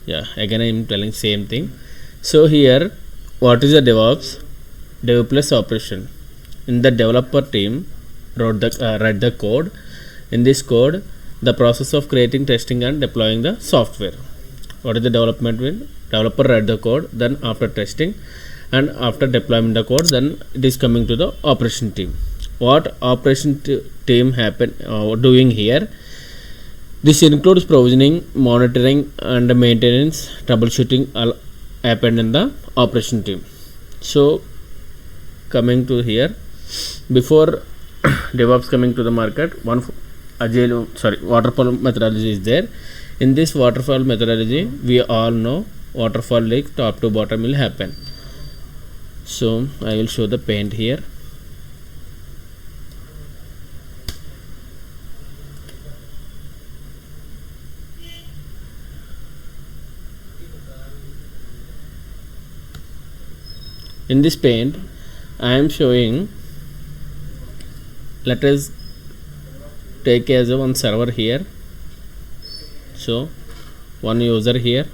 Yeah, again I am telling same thing. So here, what is the DevOps? Dev plus operation. In the developer team, write the code. In this code, the process of creating, testing, and deploying the software. What is the development mean? Developer write the code, then after testing and after deployment the code, then it is coming to the operation team. What operation team doing here? This includes provisioning, monitoring, and maintenance, troubleshooting all happened in the operation team. So coming to here, before DevOps coming to the market, one waterfall methodology is there. In this waterfall methodology, we all know waterfall like top to bottom will happen. So I will show the paint here. In this paint, I am showing, let us take as a one server here. So one user here,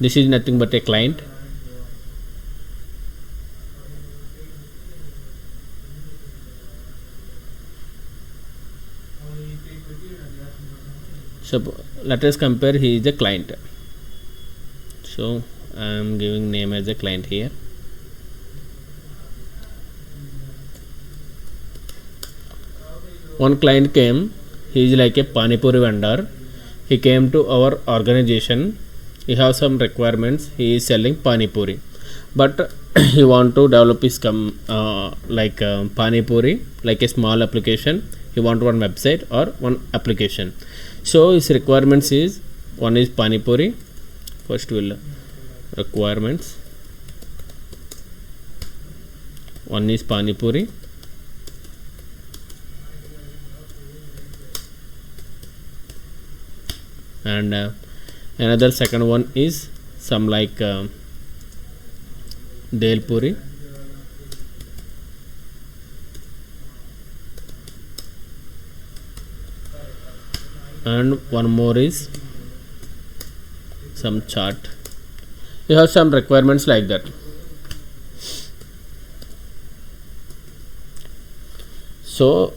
this is nothing but a client. So let us compare, he is a client. So I am giving name as a client here. One client came, he is like a Pani Puri vendor. He came to our organization. He has some requirements. He is selling Pani Puri, but he want to develop his Pani Puri like a small application. He want one website or one application. So his requirements is, one is Pani Puri. First will requirements. One is Pani Puri. And another second one is some like Dal Puri. And one more is some chart. You have some requirements like that. So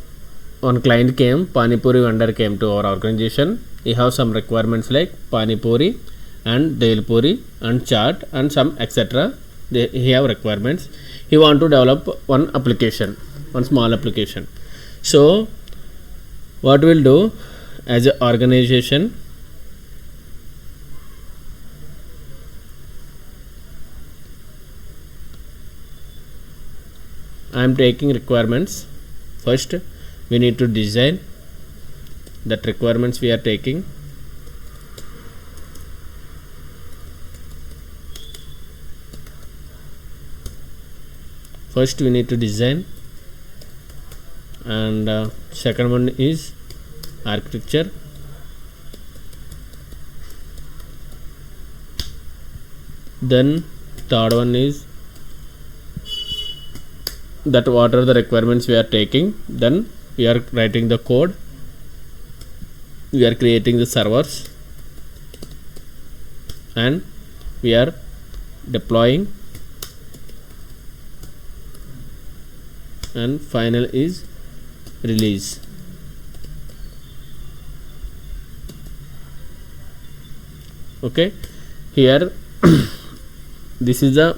one client came, Pani Puri vendor came to our organization. He have some requirements like Pani Puri and Dal Puri and chart and some etc. He have requirements. He want to develop one application, one small application. So what we'll do as an organization, I am taking requirements. First we need to design that requirements we are taking. First we need to design, and second one is architecture. Then third one is that what are the requirements we are taking. Then we are writing the code. We are creating the servers and we are deploying, and final is release. Okay, here this is the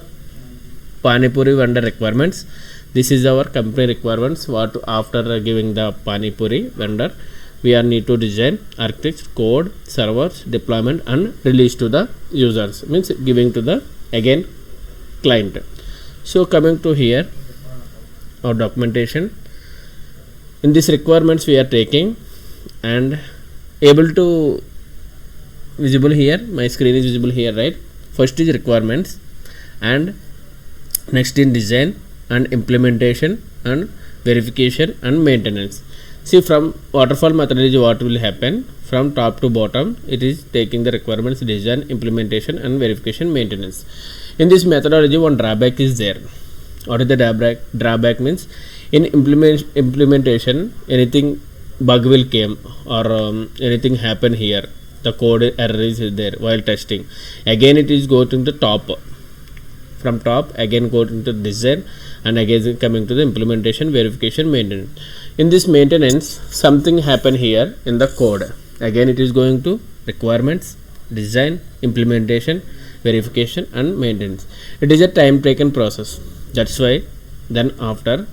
Pani Puri vendor requirements. This is our company requirements. What after giving the Pani Puri vendor, we are need to design, architect, code, servers, deployment, and release to the users, means giving to the again client. So coming to here, our documentation. In this requirements we are taking and able to visible here. My screen is visible here, right? First is requirements, and next in design and implementation and verification and maintenance. See, from waterfall methodology what will happen, from top to bottom it is taking the requirements, design, implementation and verification, maintenance. In this methodology one drawback is there. What is the drawback? Drawback means in implementation anything bug will came or anything happen here, the code error is there while testing, again it is going to the top, from top again go to design, and again coming to the implementation, verification, maintenance. In this maintenance something happen here in the code, again it is going to requirements, design, implementation, verification and maintenance. It is a time taken process, that's why then after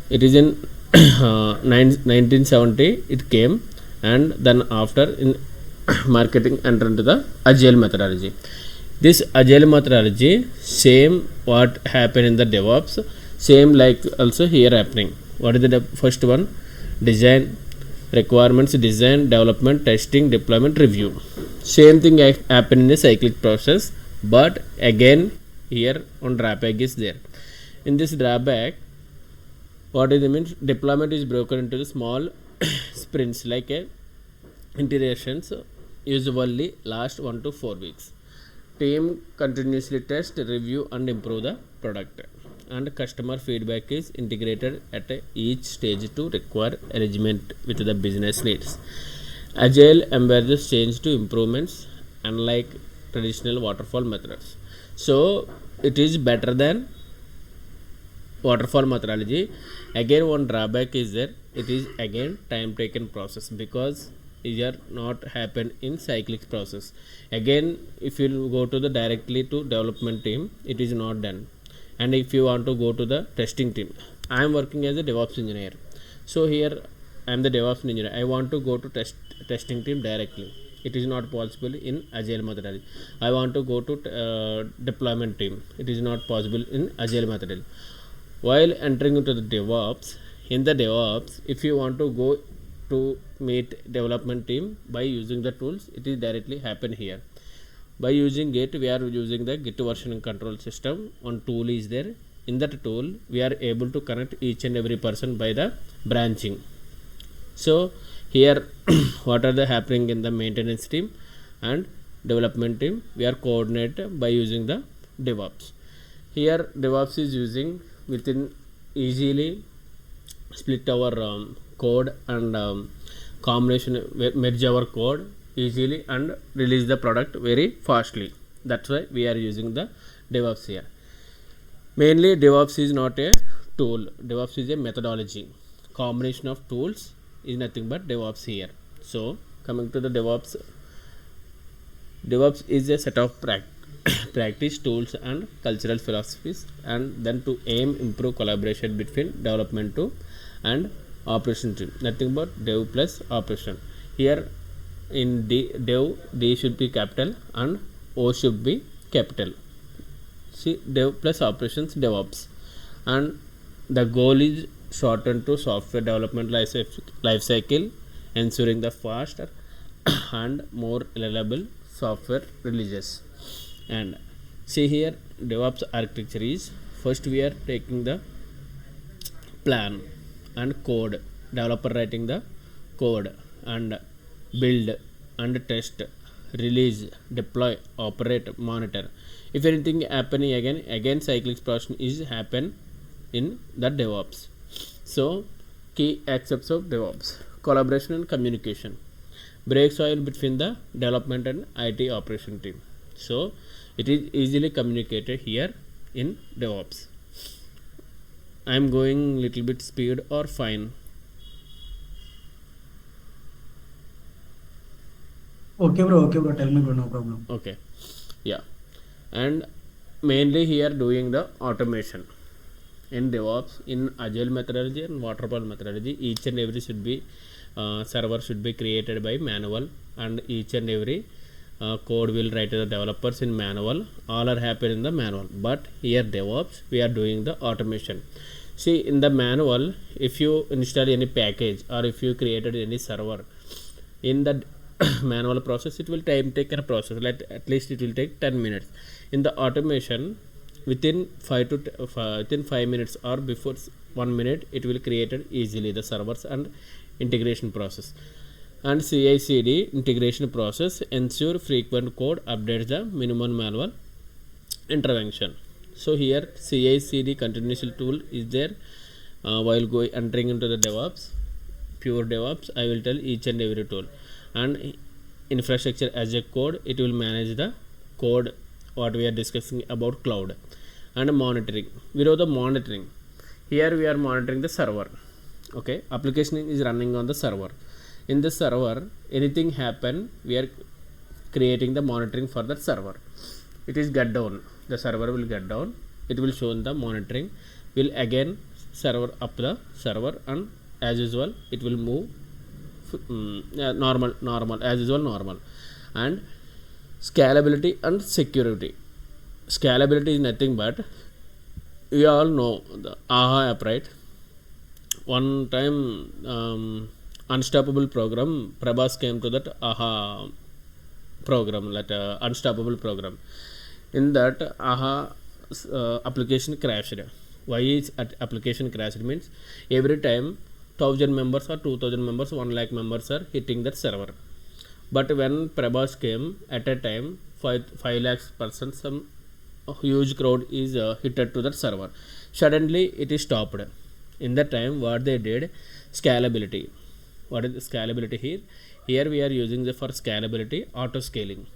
it is in 1970 it came, and then after in marketing enter into the agile methodology. This agile methodology same what happened in the DevOps, same like also here happening. What is the first one? Design, requirements, design, development, testing, deployment, review. Same thing happen in the cyclic process, but again here one drawback is there. In this drawback, what is the means? Deployment is broken into the small sprints, like a iterations usually last 1 to 4 weeks. Team continuously test, review and improve the product, and customer feedback is integrated at each stage to require arrangement with the business needs. Agile embraces change to improvements, unlike traditional waterfall methods. So it is better than waterfall methodology. Again one drawback is there, it is again time taken process, because these are not happen in cyclic process. Again if you go to the directly to development team, it is not done. And if you want to go to the testing team, I am working as a DevOps engineer, so here I am the DevOps engineer, I want to go to testing team directly, it is not possible in agile methodology. I want to go to deployment team, it is not possible in agile methodology. While entering into the DevOps, in the DevOps if you want to go to meet development team by using the tools, it is directly happen here. By using Git, we are using the Git version control system. One tool is there. In that tool we are able to connect each and every person by the branching. So here what are the happening in the maintenance team and development team, we are coordinated by using the DevOps. Here DevOps is using within easily split our code and combination, merge our code easily and release the product very fastly. That's why we are using the DevOps here. Mainly DevOps is not a tool, DevOps is a methodology. Combination of tools is nothing but DevOps here. So coming to the DevOps, DevOps is a set of practice, tools and cultural philosophies, and then to aim improve collaboration between development to and operation team, nothing but dev plus operation. Here in dev, D should be capital and O should be capital. See, dev plus operations, DevOps, and the goal is shortened to software development life cycle, ensuring the faster and more reliable software releases. And see here DevOps architecture is, first we are taking the plan and code, developer writing the code, and build and test, release, deploy, operate, monitor. If anything happening again cyclic process is happen in the DevOps. So key aspects of DevOps: collaboration and communication, breaks oil between the development and IT operation team. So it is easily communicated here in DevOps. I am going little bit speed or fine? Okay bro, tell me bro, no problem. Okay, yeah. And mainly here doing the automation in DevOps, in agile methodology and waterfall methodology, each and every should be server should be created by manual, and each and every code will write to the developers in manual, all are happen in the manual. But here DevOps we are doing the automation. See, in the manual, if you install any package or if you created any server in the manual process, it will time take a process, like at least it will take 10 minutes. In the automation, within 5 minutes or before 1 minute, it will create easily the servers and integration process. And CI/CD integration process ensure frequent code updates the minimum manual intervention. So here CI/CD continuous tool is there while entering into the DevOps. pure DevOps, I will tell each and every tool. And infrastructure as a code, it will manage the code what we are discussing about cloud. And monitoring, we know the monitoring. Here we are monitoring the server. Okay, application is running on the server. In the server, anything happen, we are creating the monitoring for that server. It is get down, the server will get down, it will show the monitoring, will again server up the server, and as usual it will move normal as usual normal. And scalability and security. Scalability is nothing but, we all know the AHA app, right? One time unstoppable program, Prabhas came to that AHA program, that unstoppable program. In that AHA application crashed. Why is application crashed? Means every time 1000 members or 2000 members, 1 lakh members are hitting that server. But when Prabhas came, at a time 5 lakhs person, some huge crowd is hitted to that server. Suddenly it is stopped. In that time what they did, scalability. What is the scalability here? Here we are using the for scalability auto scaling.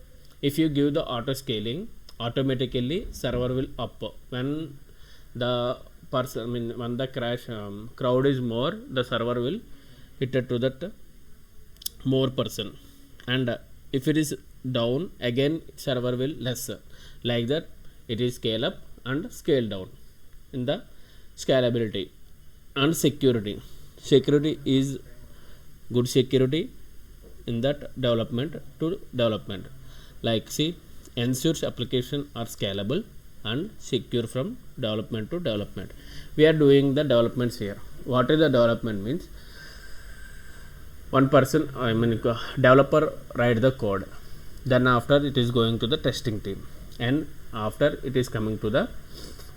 If you give the auto scaling, automatically server will up. When the person, when the crash crowd is more, the server will hit it to that more person. And if it is down, again server will less. Like that it is scale up and scale down in the scalability. And security. Security is good security in that development to development. Like see, ensures application are scalable and secure from development to development. We are doing the developments here. What is the development means? One person, developer write the code, then after it is going to the testing team, and after it is coming to the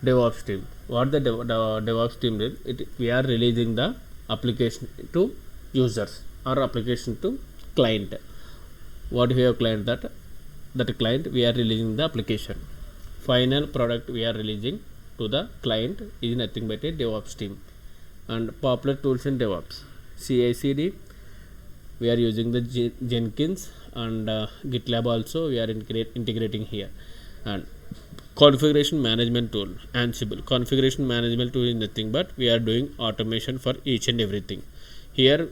DevOps team. What the DevOps team did, we are releasing the application to users or application to client. What we have client, that client we are releasing the application. Final product we are releasing to the client is nothing but a DevOps team. And popular tools in DevOps, CI/CD, we are using the Jenkins, and GitLab also we are integrating here. And configuration management tool, Ansible. Configuration management tool is nothing but we are doing automation for each and everything. Here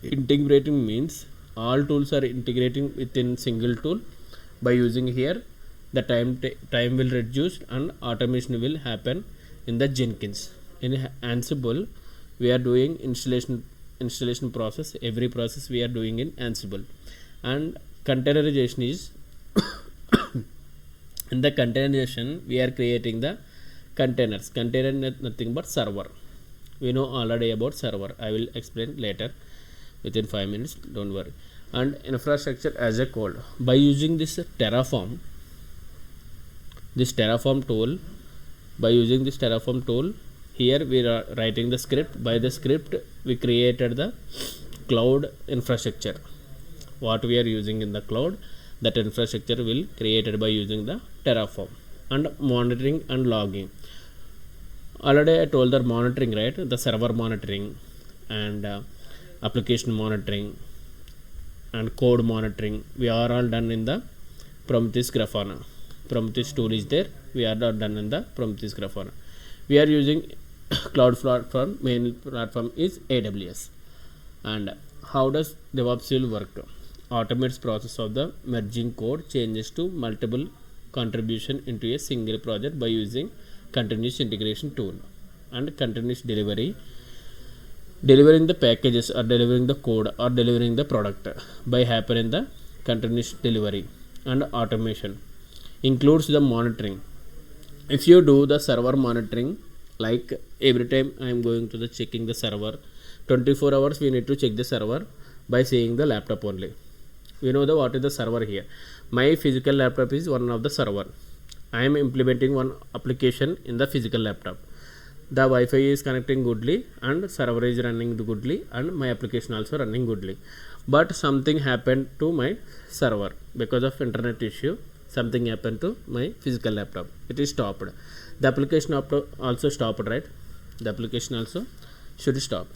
integrating means all tools are integrating within single tool. By using here, the time will reduce and automation will happen in the Jenkins. In Ansible we are doing installation process, every process we are doing in Ansible. And containerization is in the containerization we are creating the containers. Container is nothing but server. We know already about server, I will explain later within 5 minutes, don't worry. And infrastructure as a code, by using this Terraform tool, by using this Terraform tool, here we are writing the script. By the script we created the cloud infrastructure. What we are using in the cloud, that infrastructure will created by using the Terraform. And monitoring and logging, already I told that monitoring, right? The server monitoring and application monitoring and code monitoring, we are all done in the Prometheus Grafana. Prometheus tool is there, we are not done in the Prometheus Grafana. We are using cloud platform, main platform is AWS. And how does DevOps will work? Automates process of the merging code changes to multiple contribution into a single project by using continuous integration tool. And continuous delivery, delivering the packages or delivering the code or delivering the product by happening the continuous delivery. And automation includes the monitoring. If you do the server monitoring, like every time I am going to the checking the server, 24 hours we need to check the server by seeing the laptop only. We know the what is the server here. My physical laptop is one of the server. I am implementing one application in the physical laptop. The Wi-Fi is connecting goodly and server is running goodly and my application also running goodly. But something happened to my server because of internet issue. Something happened to my physical laptop. It is stopped. The application also stopped, right? The application also should stop.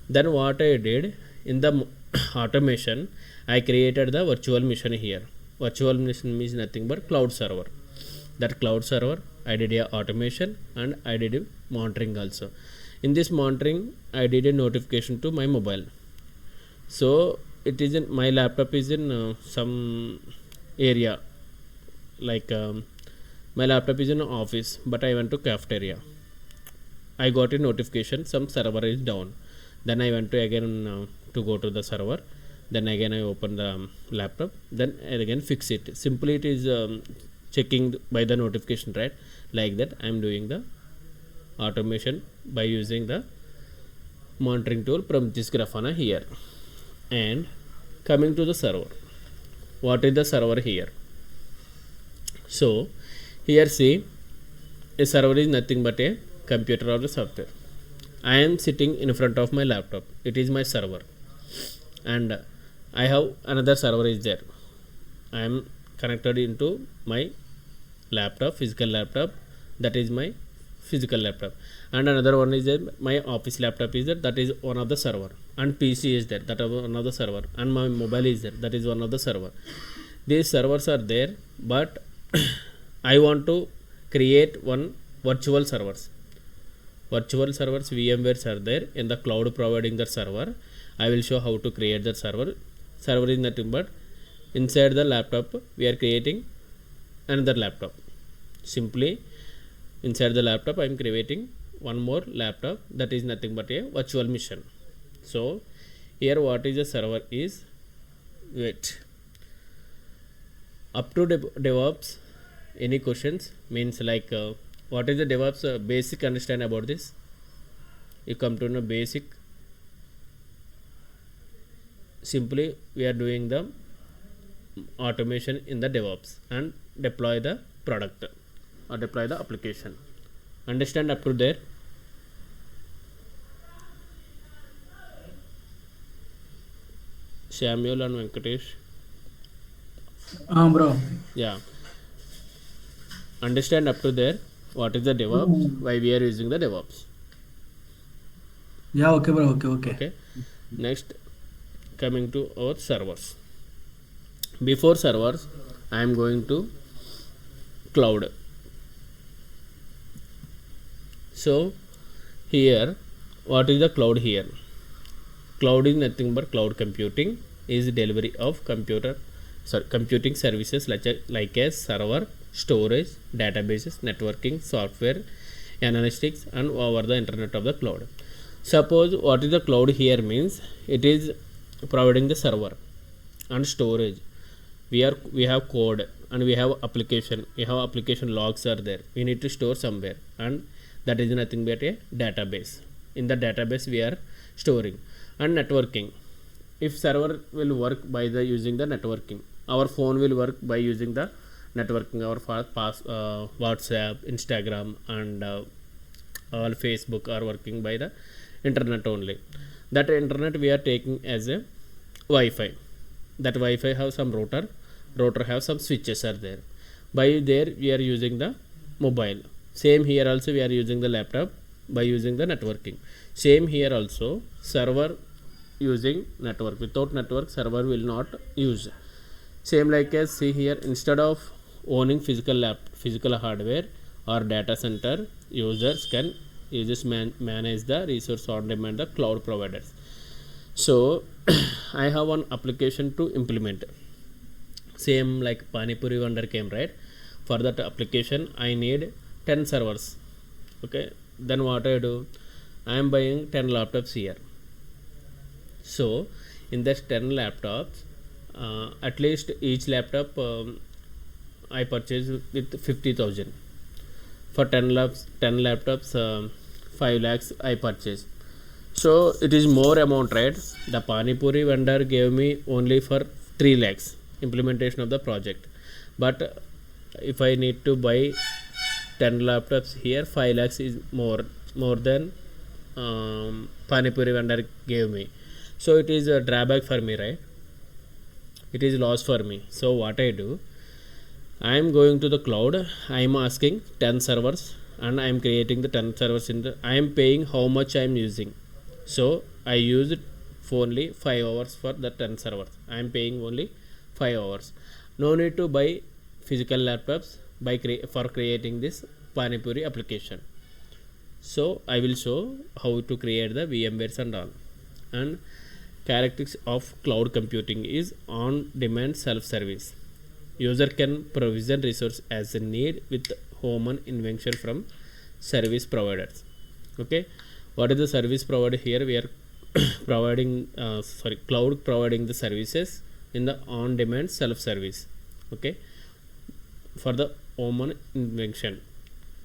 Then what I did in the automation, I created the virtual machine here. Virtual machine means nothing but cloud server. That cloud server I did a automation and I did a monitoring also. In this monitoring I did a notification to my mobile. So it is in my laptop is in some area, like my laptop is in office, but I went to cafeteria. I got a notification some server is down. Then I went to again to go to the server. Then again I open the laptop. Then I again fix it. Simply it is checking by the notification, right? Like that I am doing the automation by using the monitoring tool Prometheus Grafana here. And coming to the server, what is the server here? So here see, a server is nothing but a computer or a software. I am sitting in front of my laptop, it is my server, and I have another server is there. I am connected into my laptop, physical laptop, that is my physical laptop, and another one is there, my office laptop is there, that is one of the server, and PC is there, that is one of the server, and my mobile is there, that is one of the server. These servers are there, but I want to create one virtual servers. Virtual servers VMwares are there in the cloud providing the server. I will show how to create the server. Server is nothing but inside the laptop we are creating another laptop. Simply inside the laptop I am creating one more laptop, that is nothing but a virtual machine. So here what is the server is, wait, up to DevOps, any questions? Means like what is the DevOps basic understand about this? You come to know basic. Simply we are doing the automation in the DevOps and deploy the product or deploy the application. Understand up to there? Samuel and Venkatesh. Bro. Yeah. Understand up to there what is the DevOps, why we are using the DevOps. Yeah, okay, bro. Okay. Okay. Next, coming to our servers. Before servers, I am going to cloud. So here, what is the cloud here? Cloud is nothing but cloud computing is delivery of computing services like a server, storage, databases, networking, software, analytics, and over the internet of the cloud. Suppose what is the cloud here means it is providing the server and storage. We have code and we have application. We have application logs are there. We need to store somewhere, and that is nothing but a database. In the database we are storing, and networking. If server will work by the using the networking, our phone will work by using the networking. Our WhatsApp, Instagram, and all Facebook are working by the internet only. That internet we are taking as a Wi-Fi. That Wi-Fi have some router have some switches are there. By there we are using the mobile. Same here also we are using the laptop by using the networking. Same here also server using network. Without network server will not use. Same like as see here, instead of owning physical hardware or data center, users can manage the resource on demand the cloud providers. So I have one application to implement. Same like Panipuri vendor came, right? For that application I need 10 servers. Okay, then what I do, I am buying 10 laptops here. So in this 10 laptops, at least each laptop I purchase with 50,000. For 10 laptops 5 lakhs I purchase. So it is more amount, right? The Panipuri vendor gave me only for 3 lakhs implementation of the project, but if I need to buy 10 laptops here, 5 lakhs is more than Panipuri vendor gave me. So it is a drawback for me, right? It is loss for me. So what I do, I am going to the cloud. I am asking 10 servers and I am creating the 10 servers I am paying how much I am using. So I used only 5 hours for the 10 servers. I am paying only 5 hours. No need to buy physical laptops for creating this Panipuri application. So I will show how to create the VMwares and all. And characteristics of cloud computing is on demand self-service. User can provision resource as a need with human invention from service providers. Okay, what is the service provider? Here we are providing cloud providing the services in the on demand self-service. Okay, for the human invention.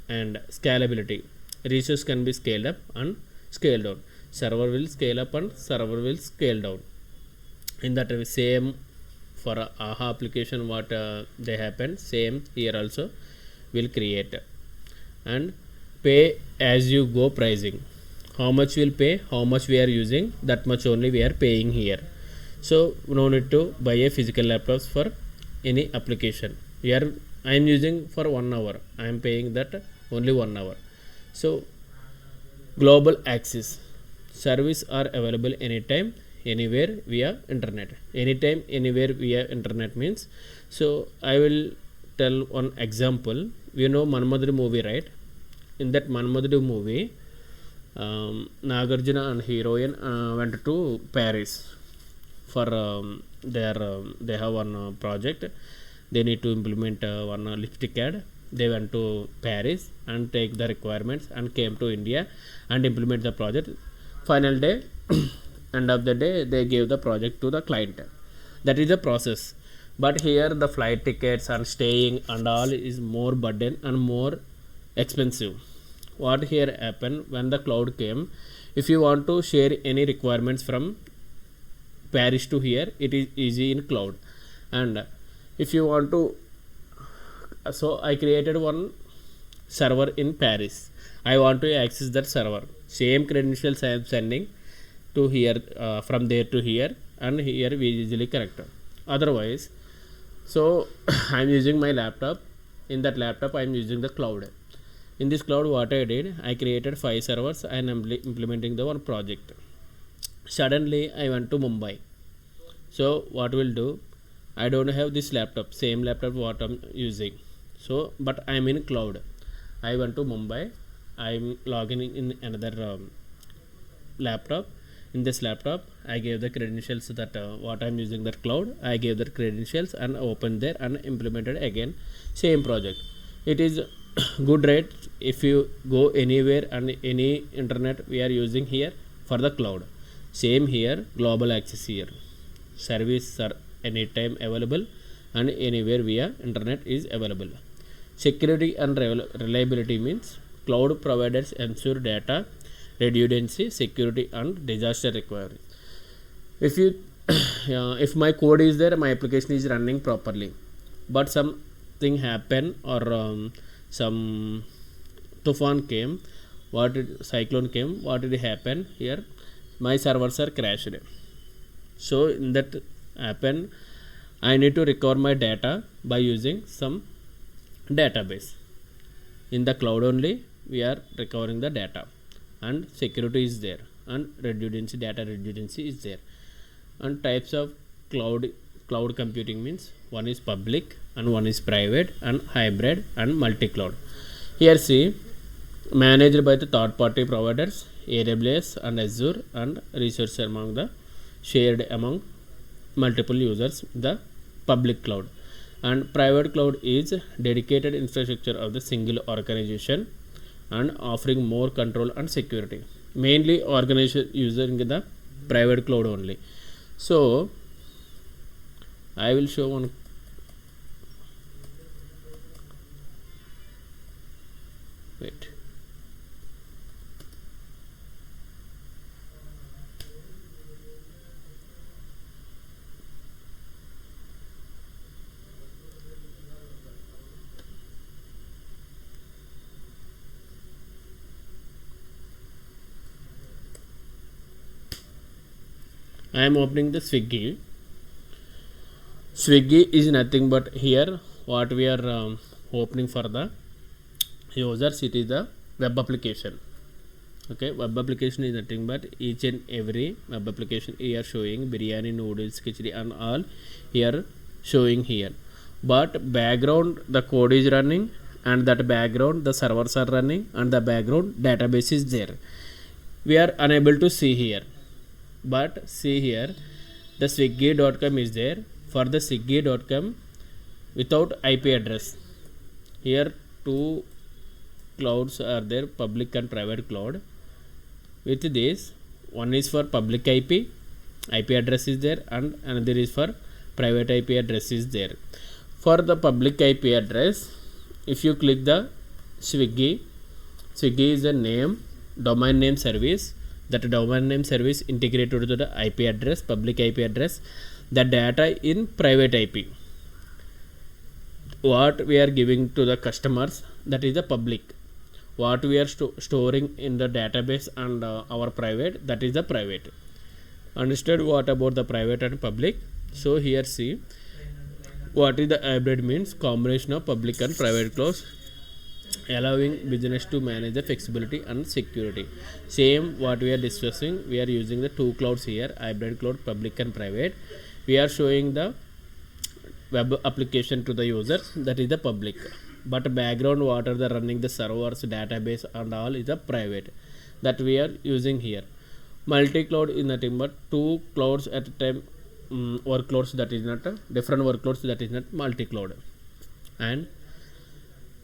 And scalability, resource can be scaled up and scaled down. Server will scale up and server will scale down. In that same for AHA application what they happen, same here also will create. And pay as you go pricing, how much will pay, how much we are using, that much only we are paying here. So no need to buy a physical laptops for any application. Here I am using for 1 hour, I am paying that only 1 hour. So global access, service are available anytime anywhere via internet. Anytime anywhere via internet means, so I will tell one example. You know Manmadri movie, right? In that Manmadri movie, Nagarjuna and heroine went to Paris for they have one project. They need to implement one lipstick ad. They went to Paris and take the requirements and came to India and implement the project. Final day, end of the day, they gave the project to the client. That is the process. But here the flight tickets and staying and all is more burden and more expensive. What here happened when the cloud came? If you want to share any requirements from Paris to here, it is easy in cloud. And if you want to, so I created one server in Paris. I want to access that server. Same credentials I am sending to here, from there to here, and here we easily connect. Otherwise, so I am using my laptop. In that laptop I am using the cloud. In this cloud what I did, I created 5 servers and am implementing the one project. Suddenly I went to Mumbai. So what will do, I don't have this laptop, same laptop what I'm using. So but I'm in cloud. I went to Mumbai, I'm logging in another laptop. In this laptop I gave the credentials that what I'm using that cloud. I gave the credentials and opened there and implemented again same project. It is good, right? If you go anywhere and any internet we are using here for the cloud. Same here, global access here. Service are anytime available and anywhere via internet is available. Security and reliability means cloud providers ensure data redundancy, security and disaster recovery. If you if my code is there, my application is running properly, but something happen or some tufan came, cyclone came, what did happen here? My servers are crashed. So in that happen, I need to recover my data by using some database. In the cloud only we are recovering the data, and security is there, and redundancy, data redundancy is there. And types of cloud computing means one is public and one is private and hybrid and multi-cloud. Here see, managed by the third party providers AWS and Azure, and resources among the shared among multiple users, the public cloud. And private cloud is dedicated infrastructure of the single organization and offering more control and security. Mainly organization using the private cloud only. So I will show one. Wait. I am opening the Swiggy. Swiggy is nothing but here what we are opening for the users. It is the web application. Okay, web application is nothing but each and every web application here showing biryani, noodles, khichdi and all here showing here, but background the code is running, and that background the servers are running, and the background database is there. We are unable to see here, but see here the swiggy.com is there. For the swiggy.com without IP address, here two clouds are there, public and private cloud. With this, one is for public IP address is there, and another is for private IP address is there. For the public IP address, if you click the Swiggy is the name, domain name service. That domain name service integrated to the IP address, public IP address, the data in private IP. What we are giving to the customers, that is the public. What we are storing in the database and our private, that is the private. Understood what about the private and public? So here see what is the hybrid means, combination of public and private clouds, allowing business to manage the flexibility and security. Same what we are discussing, we are using the two clouds here, hybrid cloud, public and private. We are showing the web application to the users, that is the public, but background what are the running the servers, database and all is the private, that we are using here. Multi-cloud is nothing but two clouds at a time, workloads, that is not different workloads, that is not multi-cloud. And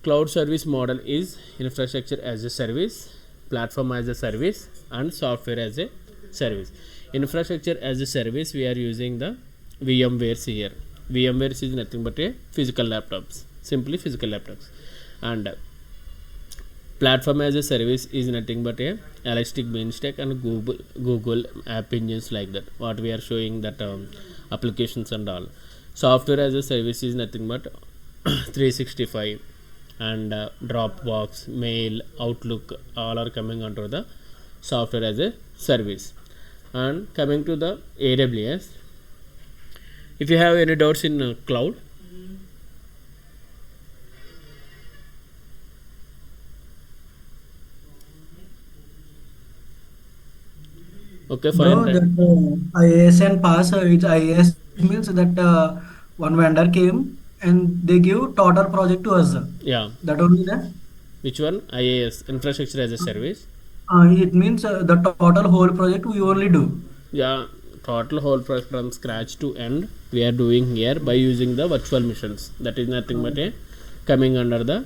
cloud service model is infrastructure as a service, platform as a service, and software as a service. Infrastructure as a service, we are using the VMwares here. VMwares is nothing but a physical laptops, simply physical laptops. And platform as a service is nothing but a Elastic Beanstalk and Google App Engines, like that what we are showing, that applications and all. Software as a service is nothing but 365 and Dropbox, Mail, Outlook, all are coming under the software as a service. And coming to the AWS, if you have any doubts in cloud, okay, Bro, fine. that IAS and pass, which IAS means that one vendor came and they give total project to us. Yeah, That only that. which one? IaaS, infrastructure as a service. It means the total whole project we only do. Yeah, total whole from scratch to end we are doing here by using the virtual machines, that is nothing but a coming under the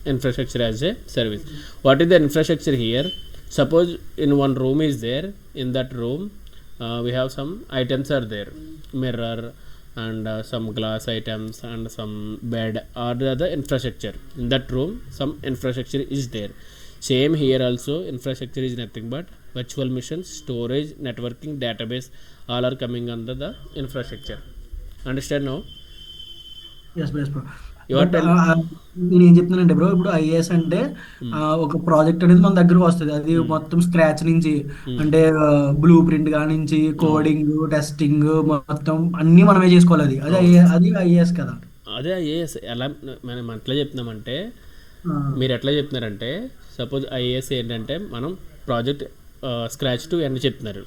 infrastructure as a service. What is the infrastructure here? Suppose in one room is there, in that room we have some items are there, mirror and some glass items and some bed or the other infrastructure. In that room some infrastructure is there. Same here also, infrastructure is nothing but virtual machines, storage, networking, database, all are coming under the infrastructure. Understand now? Yes bro. You are but tell నేను ఏం చెప్తున్నానంటే bro, ఇప్పుడు IAS అంటే ఒక project అనేది మన దగ్గరకు వస్తుంది, అది మొత్తం స్క్రాచ్ నుంచి, అంటే బ్లూ ప్రింట్ గా నుంచి కోడింగ్, టెస్టింగ్, మొత్తం అన్ని మనమే చేసుకోవాలి. అది ఐఏఎస్ కదా. అదే ఐఏఎస్. ఎలా మనం ఎట్లా చెప్తున్నామంటే, మీరు ఎట్లా చెప్తున్నారంటే, సపోజ్ ఐఏఎస్ ఏంటంటే మనం ప్రాజెక్ట్ స్క్రాచ్ టు ఎండ్ చెప్తున్నారు,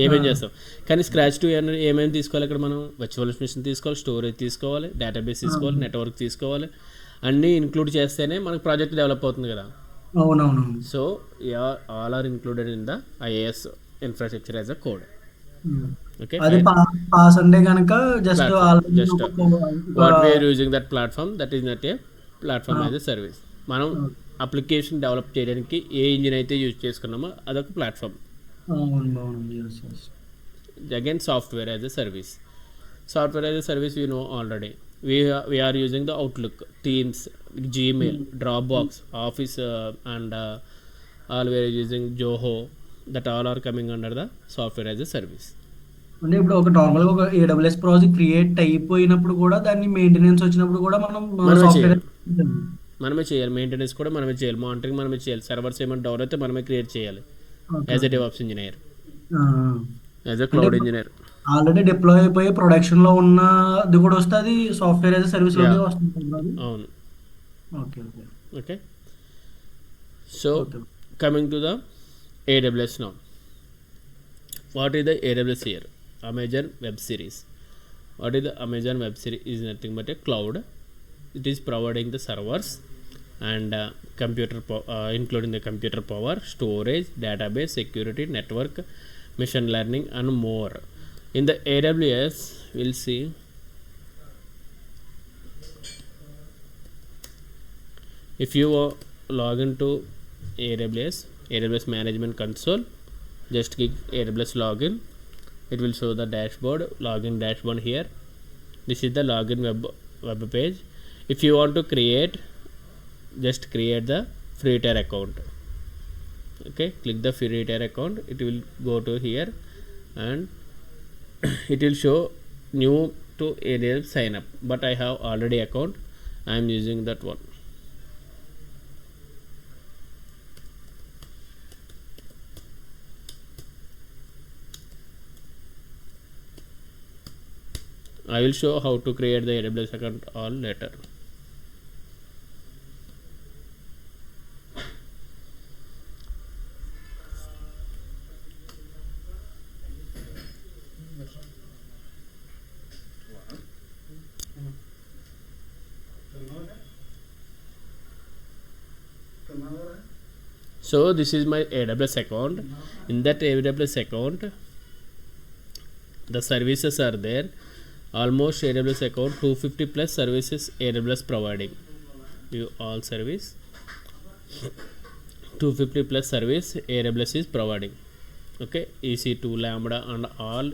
ఏమేమి చేస్తాం. కానీ స్క్రాచ్ టు ఎండ్ ఏమేమి తీసుకోవాలి ఇక్కడ మనం? వర్చువల్ మిషన్ తీసుకోవాలి, స్టోరేజ్ తీసుకోవాలి, డేటాబేస్ తీసుకోవాలి, నెట్వర్క్ తీసుకోవాలి, అన్నీ ఇంక్లూడ్ చేస్తేనే మనకు ప్రాజెక్ట్ డెవలప్ అవుతుంది కదా. అవునవును. So all are included in the IAS infrastructure as a code. Okay, అది పాస్ అంటే కనుక just what we are using that platform, that is not a platform as a service. మనం అప్లికేషన్ డెవలప్ చేయడానికి ఏ engine అయితే యూజ్ చేసుకున్నామో అదొక ప్లాట్ఫామ్. Again, software as a service. Software as a service we know already. We are using the Outlook, Teams, Gmail, Dropbox, Office, and all we are using Zoho. That all are coming under the software as a service. అంటే ఇప్పుడు ఒక నార్మల్గా ఒక AWS project create అయిపోయినప్పుడు కూడా దాన్ని maintenance వచ్చినప్పుడు కూడా మనమే చేయాలి. మెయింటెనెన్స్ కూడా మనమే చేయాలి, మానిటరింగ్ మనమే చేయాలి, సర్వర్స్ ఏమైనా డౌన్ అయితే మనమే క్రియేట్ చేయాలి as a DevOps engineer, as a cloud engineer. Already deploy అయిపోయి ప్రొడక్షన్ లో ఉన్నది కూడా వస్తే అది సాఫ్ట్వేర్ యాజ్ ఎ సర్వీస్ లో వస్తుంది. అవును. Okay. Okay, so coming to the AWS now. What is the AWS here? Amazon Web Series. What is the Amazon Web Series? Is nothing but a cloud. It is providing the servers and including the computer power, storage, database, security, network, machine learning, and more. In the AWS, we'll see. If you log into AWS Management Console, just click AWS login. It will show the dashboard, login dashboard here. This is the login web page. If you want to create, just create the free tier account. Okay, click the free tier account. It will go to here and it will show new to AWS sign up, but I have already account. I am using that one. I will show how to create the AWS account all later. So this is my AWS account. In that AWS account, the services are there. Almost AWS account 250 plus services AWS providing. View all service. 250 plus service AWS is providing. Okay, EC2, Lambda, and all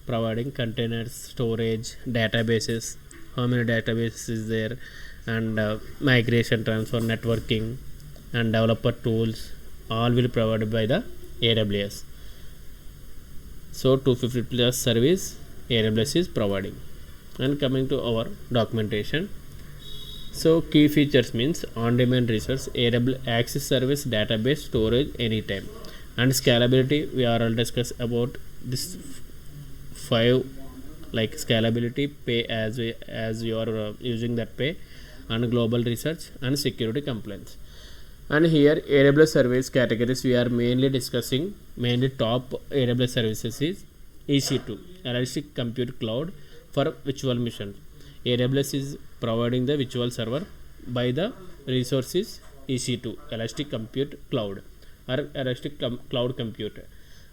providing containers, storage, databases. How many databases is there, and migration, transfer, networking, and developer tools. All will be provided by the AWS. So 250 plus service AWS is providing. And coming to our documentation, so key features means on-demand resource, AWS access service, database, storage anytime, and scalability. We are all discuss about this 5, like scalability, pay as you are using that pay, and global research and security compliance. And here AWS service categories we are mainly discussing. Mainly top AWS services is EC2, Elastic Compute Cloud for virtual machines. AWS is providing the virtual server by the resources EC2, Elastic Compute Cloud, or Elastic Cloud Compute.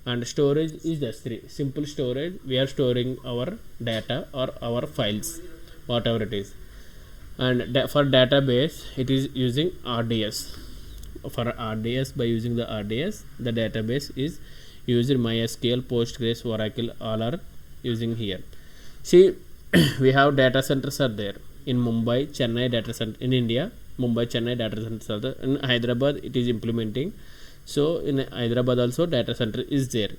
And storage is S3, simple storage. We are storing our data or our files, whatever it is. And for database, it is using RDS. For RDS, by using the RDS, the database is using MySQL, Postgres, Oracle, all are using here. See, we have data centers are there in Mumbai, Chennai data center in India. Mumbai, Chennai data centers are there. In Hyderabad, it is implementing. So in Hyderabad also data center is there.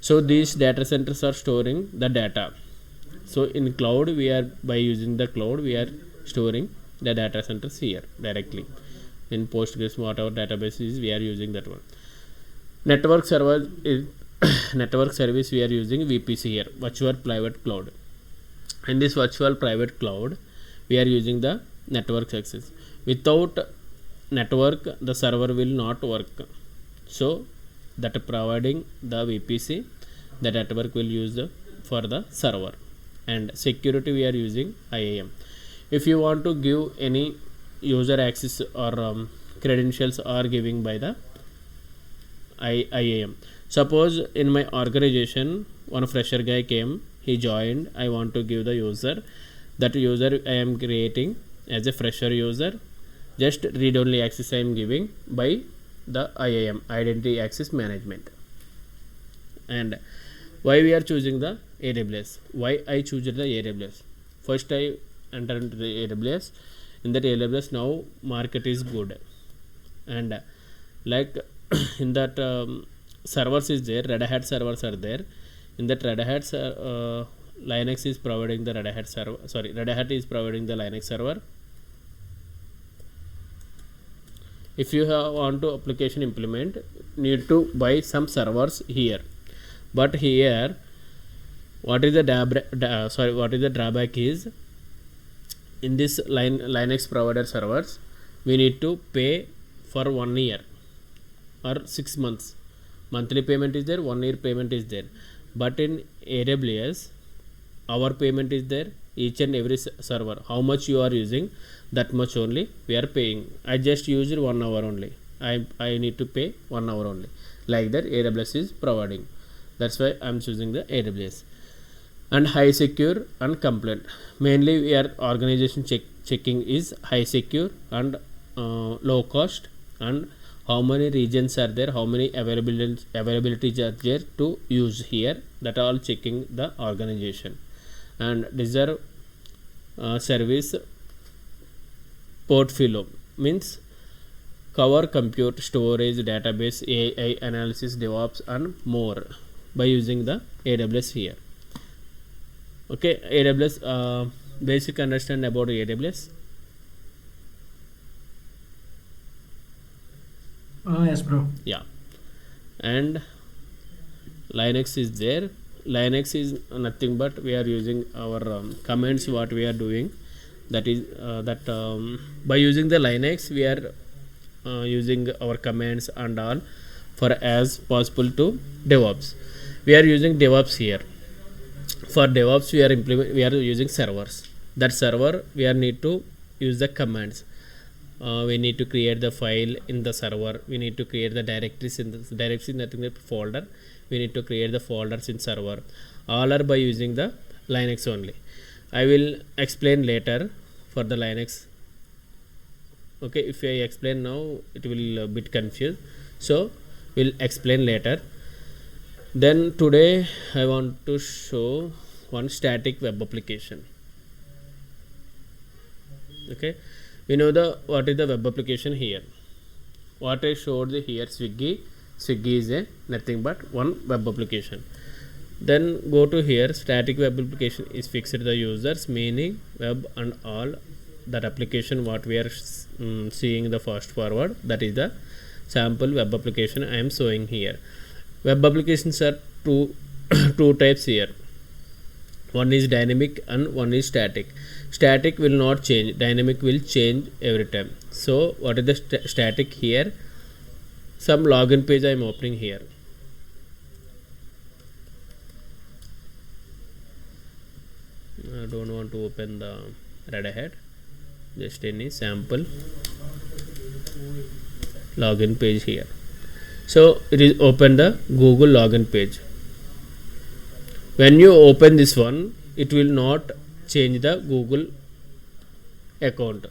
So these data centers are storing the data. So in cloud, we are by using the cloud, we are storing the data centers here directly. In Postgres, whatever database is, we are using that one. Network server is network service, we are using VPC here, virtual private cloud. In this virtual private cloud, we are using the network access. Without network, the server will not work. So that providing the VPC, the network will use for the server. And security, we are using IAM. If you want to give any user access or credentials are giving by the IAM. Suppose in my organization, one fresher guy came, he joined, I want to give the user. That user I am creating as a fresher user. Just read only access I am giving by the IAM, Identity Access Management. And why we are choosing the AWS? Why I choose the AWS? First I enter into the AWS. In that AWS now market is good, and like in that servers is there, Red Hat servers are there. In that Red Hat Linux is providing the Red Hat server. Sorry, Red Hat is providing the Linux server. If you want to application implement, need to buy some servers here. But here, what is the drawback is, in this Linux provider servers, we need to pay for 1 year or 6 months monthly payment is there, 1 year payment is there. But in AWS, our payment is there, each and every server, how much you are using, that much only we are paying. I just used 1 hour only, I need to pay 1 hour only. Like that AWS is providing. That's why I'm choosing the AWS. And high secure and compliant, mainly we are organization checking is high secure and low cost, and how many regions are there, how many availabilities are there to use here, that all checking the organization. And deserve service portfolio means cover compute, storage, database, AI analysis, DevOps and more by using the AWS here. Okay, AWS basic understand about AWS. Yes, bro. Yeah, and Linux is there. Linux is nothing but we are using our commands, what we are doing, that is by using the Linux we are using our commands and all for as possible to DevOps. We are using DevOps here. For DevOps we are using servers. That server we are need to use the commands. We need to create the file in the server, we need to create the directories in the directory, nothing but folder, we need to create the folders in server. All are by using the Linux only. I will explain later for the Linux. Okay, if I explain now it will a bit confused, so we'll explain later. Then today I want to show one static web application. Okay, we know the what is the web application here. What I showed here, Swiggy is a nothing but one web application. Then go to here, static web application is fixed the users, meaning web and all that application what we are seeing the fast forward, that is the sample web application I am showing here. Web applications are two types here. One is dynamic and one is static. Static will not change, dynamic will change every time. So what is the static here? Some login page I am opening here. I don't want to open the Red Hat, just any sample login page here. So it is open the Google login page. When you open this one, it will not change the Google account.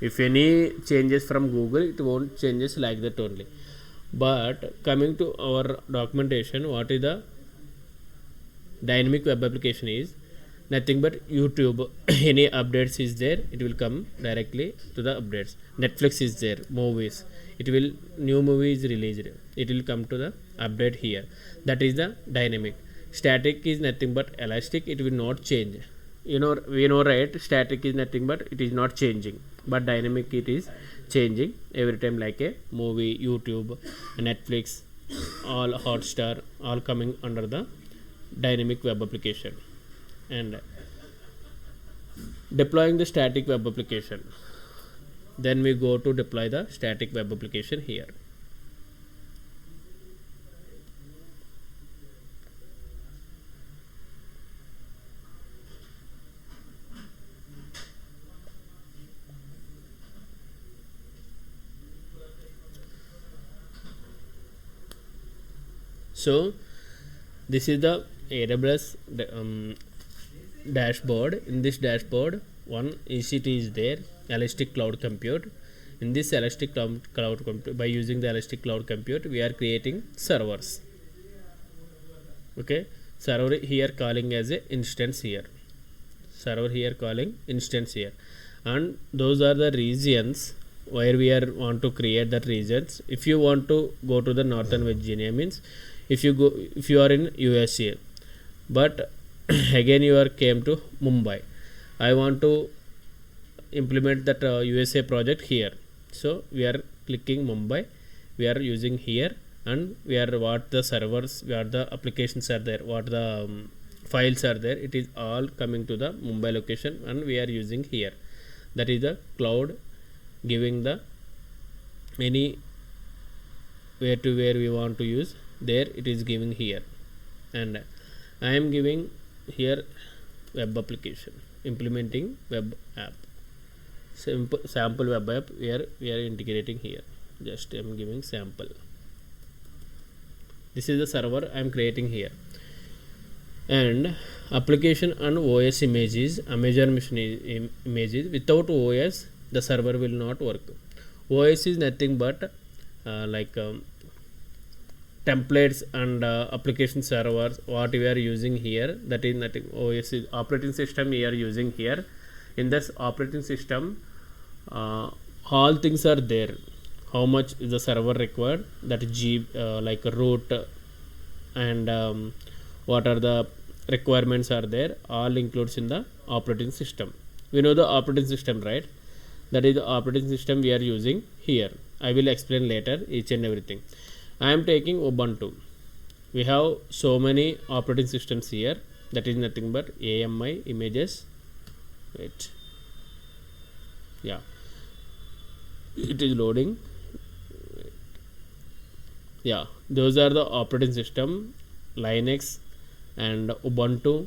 If any changes from Google, it won't changes like that only. But coming to our documentation, what is the dynamic web application is nothing but YouTube. Any updates is there, it will come directly to the updates. Netflix is there, movies, it will new movie is released, it will come to the update here. That is the dynamic. Static is nothing but elastic, it will not change. You know, we know, right? Static is nothing but it is not changing, but dynamic it is changing every time, like a movie, YouTube, Netflix, all Hotstar, all coming under the dynamic web application. And deploying the static web application, then we go to deploy the static web application here. So this is the AWS dashboard. In this dashboard, one EC2 is there, Elastic Cloud Compute. In this Elastic Cloud Compute, by using the Elastic Cloud Compute, we are creating servers. Okay, server here calling as a instance here, server here calling instance here, and those are the regions where we are want to create that regions. If you want to go to the Northern Virginia, means if you are in USA, but again you are came to Mumbai, I want to implement that USA project here, so we are clicking Mumbai, we are using here, and we are what the servers, where the applications are there, what the files are there, it is all coming to the Mumbai location, and we are using here. That is the cloud giving the any where to where we want to use there it is giving here, and I am giving here web application, implementing web app, simple sample web app where we are integrating here. Just I am giving sample. This is the server I am creating here, and application and OS images, Amazon machine images. Without OS the server will not work. OS is nothing but templates and application servers what we are using here. That is nothing. OS is operating system we are using here. In this operating system all things are there. How much is the server required, that G like root, and what are the requirements are there, all includes in the operating system. We know the operating system, right? That is the operating system we are using here. I will explain later each and everything. I am taking Ubuntu. We have so many operating systems here. That is nothing but AMI images. Wait, yeah, it is loading. Yeah, those are the operating system: Linux and Ubuntu,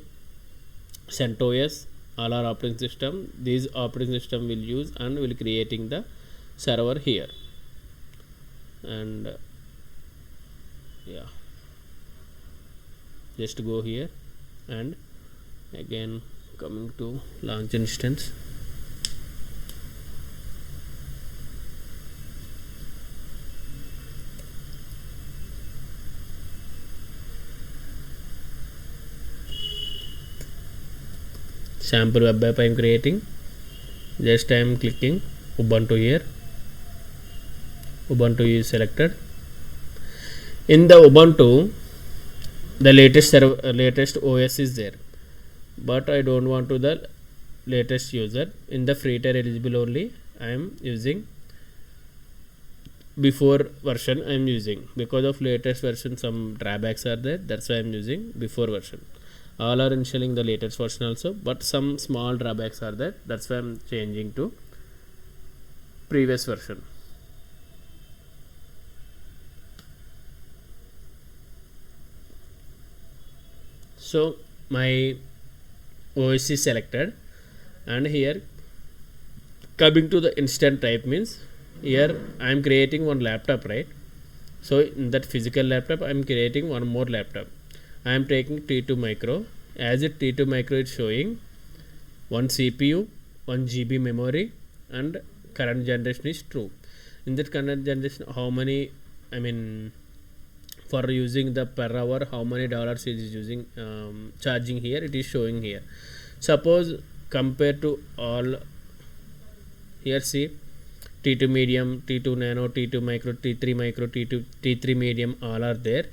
CentOS, all are operating system. These operating system will use and will creating the server here. And yeah, just go here and again coming to launch instance. Sample web app I am creating. Just I am clicking Ubuntu here. Ubuntu is selected. In the Ubuntu, the latest OS is there, but I don't want to the latest user. In the free tier eligible only I am using before version. I am using because of latest version some drawbacks are there. That's why I am using before version. All are installing the latest version also, but some small drawbacks are there. That's why I'm changing to previous version. So my OS is selected, and here coming to the instant type means here I am creating one laptop, right? So in that physical laptop I am creating one more laptop. I am taking T2 micro. As it T2 micro is showing one CPU, 1 GB memory, and current generation is true. In that current generation, how many, I mean, for using the per hour, how many dollars it is using, charging here, it is showing here. Suppose compared to all, here see T2 medium, T2 nano, T2 micro, T3 micro, T3 medium, all are there.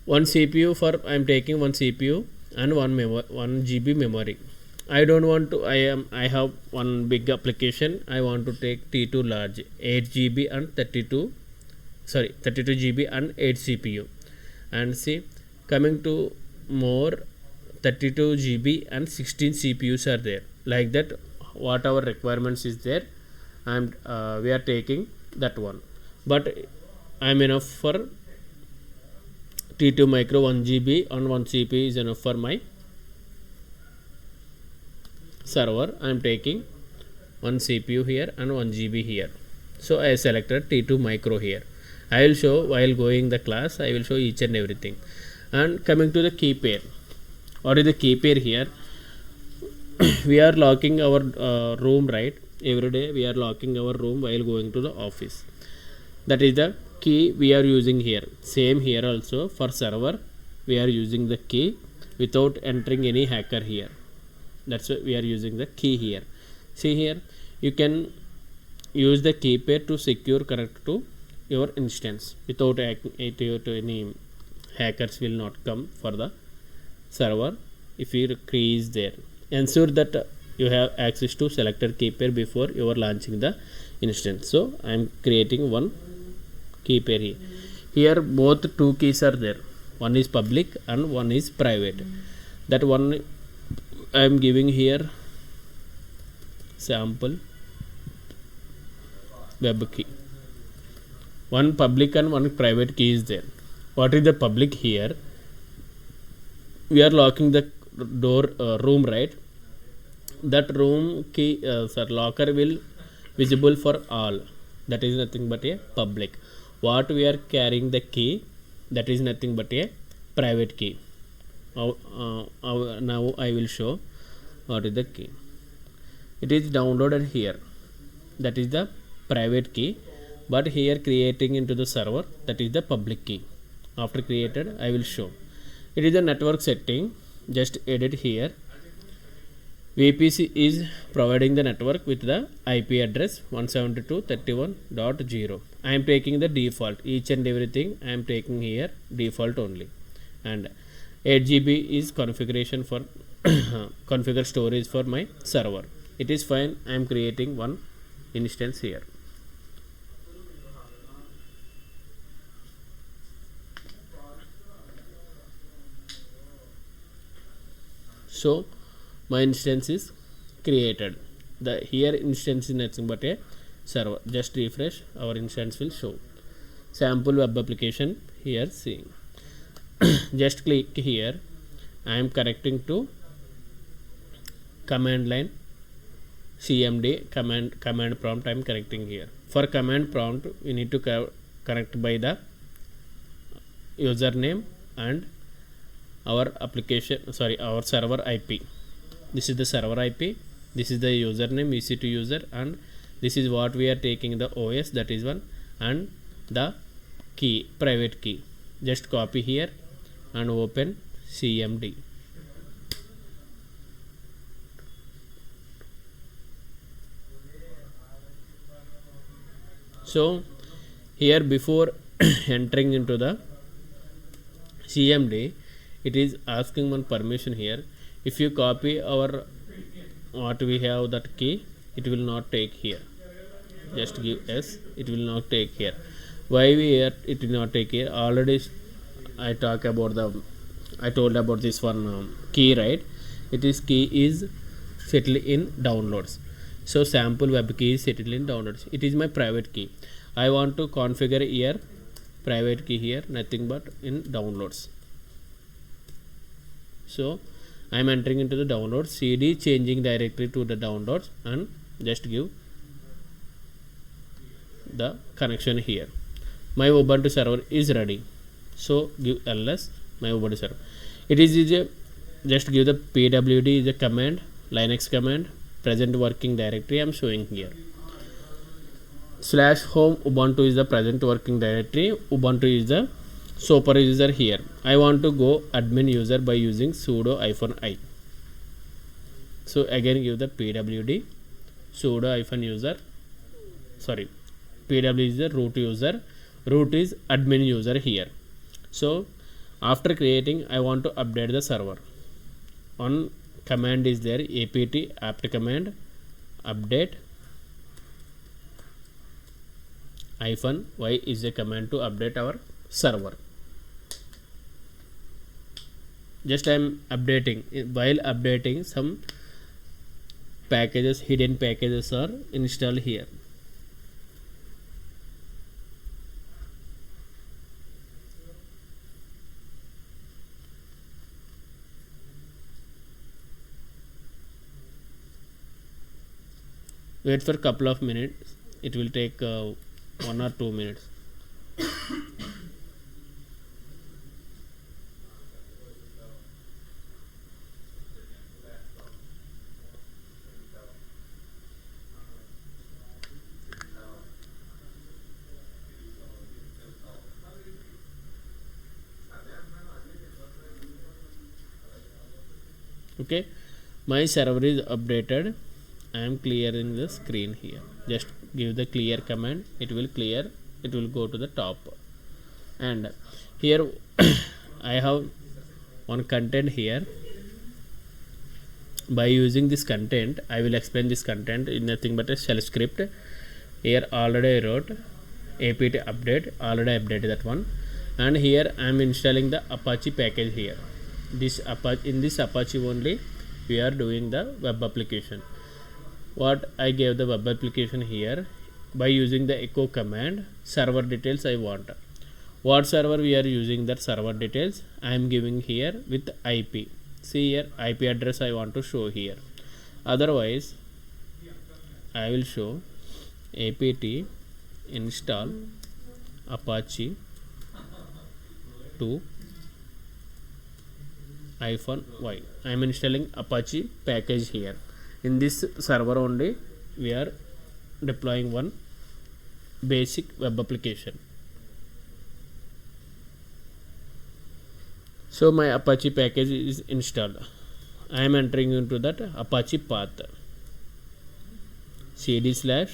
One CPU for I am taking one CPU and 1 GB memory. I don't want to. I have one big application. I want to take T2 large, 8 GB and 32 GB and 8 CPU. And see, coming to more, 32 GB and 16 CPUs are there. Like that, what our requirements is there, and we are taking that one. But I am enough for T2 micro, 1 GB and 1 CPU is enough for my server. I am taking 1 CPU here and 1 GB here. So I selected T2 micro here. I will show while going the class. I will show each and everything. And coming to the key pair. What is the key pair here? We are locking our room, right? Every day we are locking our room while going to the office. That is the key we are using here. Same here also for server we are using the key without entering any hacker here. That's why we are using the key here. See here, you can use the key pair to secure connect to your instance without any hackers will not come for the server if your key is there. Ensure that you have access to selected key pair before you are launching the instance. So I am creating one key pair here. Here both two keys are there. One is public and one is private. That one I am giving here sample web key. one public and one private key is there. What is the public here? We are locking the door room, right? That room key locker will visible for all. That is nothing but a public. What we are carrying the key, that is nothing but a private key. Now I will show what is the key. It is downloaded here, that is the private key, but here creating into the server, that is the public key. After created, I will show. It is a network setting, just edit here. VPC is providing the network with the IP address 172.31.0. I am taking the default, each and everything I am taking here default only, and 8 GB is configuration for configure storage for my server. It is fine. I am creating one instance here. So my instance is created. The here instance is nothing but a server. Just refresh, our instance will show. Sample web application here seeing. Just click here. I am connecting to command line cmd command prompt. I am connecting here. For command prompt, we need to connect by the username and our application, our server IP. This is the server IP, this is the username EC2 user, and this is what we are taking the OS, that is one, and the key, private key. Just copy here and open cmd. So here before entering into the CMD, it is asking one permission here. If you copy our what we have that key, it will not take here. Just give S, it will not take here. Why it will not take here? Already I told about this one key, right? It is key is settled in downloads. So sample web key is settled in downloads. It is my private key. I want to configure here private key here, nothing but in downloads. So I am entering into the downloads, cd changing directly to the downloads, and just give the connection here. My Ubuntu server is ready. So give ls my Ubuntu server. It is just give the pwd is a command, Linux command, present working directory I am showing here. /home Ubuntu is the present working directory. Ubuntu is the super user here. I want to go admin user by using sudo -i. So again give the pwd sudo -user. Pw is the root user. Root is admin user here. So after creating, I want to update the server. One command is there, apt command update -y is a command to update our server. Just I am updating. While updating, some packages, hidden packages are installed here. Wait for a couple of minutes. It will take 1 or 2 minutes. Okay, my server is updated. I am clearing the screen here. Just give the clear command, it will clear, it will go to the top. And here I have one content here. By using this content, I will explain this content in nothing but a shell script. Here already I wrote apt update, already updated that one, and here I am installing the Apache package here. In this Apache only we are doing the web application. What I gave the web application here, by using the echo command server details I want. What server we are using, that server details I am giving here with IP. See here, IP address I want to show here. Otherwise I will show apt install apache 2 -y. I am installing Apache package here. In this server only we are deploying one basic web application. So my Apache package is installed. I am entering into that Apache path cd/var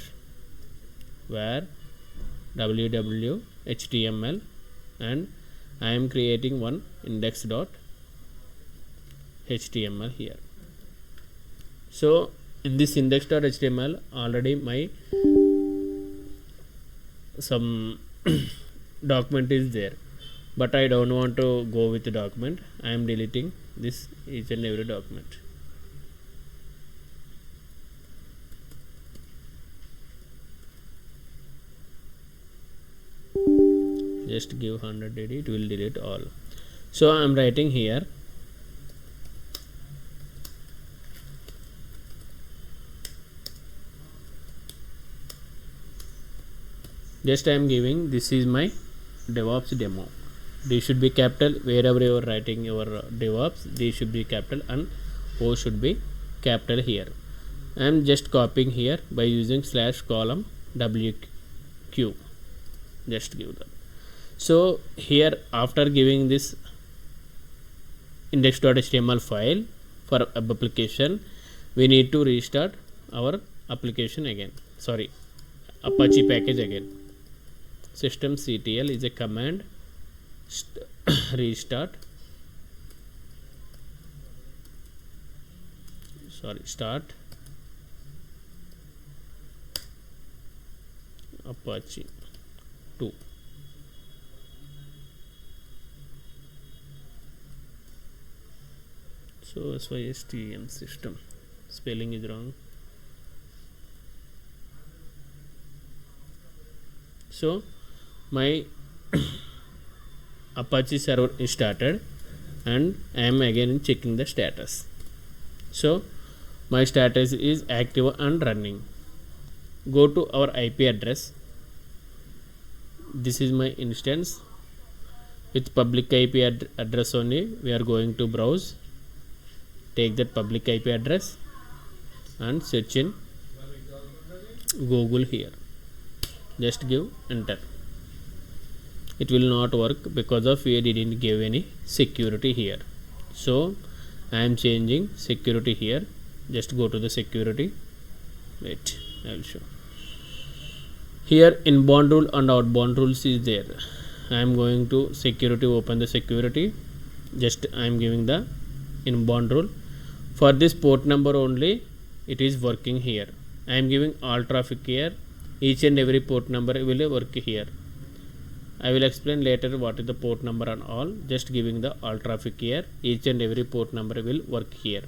www html, and I am creating one index.html here. So in this index.html already my some document is there, but I don't want to go with the document. I am deleting this each and every document. Just give 100 dd, it will delete all. So I am writing here just I am giving this is my DevOps demo. D should be capital wherever you are writing your DevOps. D should be capital and O should be capital here. I am just copying here by using /column WQ. Just give that. So here after giving this index.html file for web application, we need to restart our application again. Sorry, Apache package again. Systemctl is a command restart start Apache 2. So SYSTM system spelling is wrong. So my Apache server is started and I am again checking the status. So my status is active and running. Go to our IP address. This is my instance with public IP address only. We are going to browse. Take that public IP address and search in Google here. Just give enter. It will not work because of we didn't give any security here. So I am changing security here. Just go to the security. Wait, I will show. Here inbound rule and outbound rules is there. I am going to security, open the security. Just I am giving the inbound rule. For this port number only it is working here. I am giving all traffic here. Each and every port number will work here. I will explain later what is the port number and all. Just giving the all traffic here. Each and every port number will work here.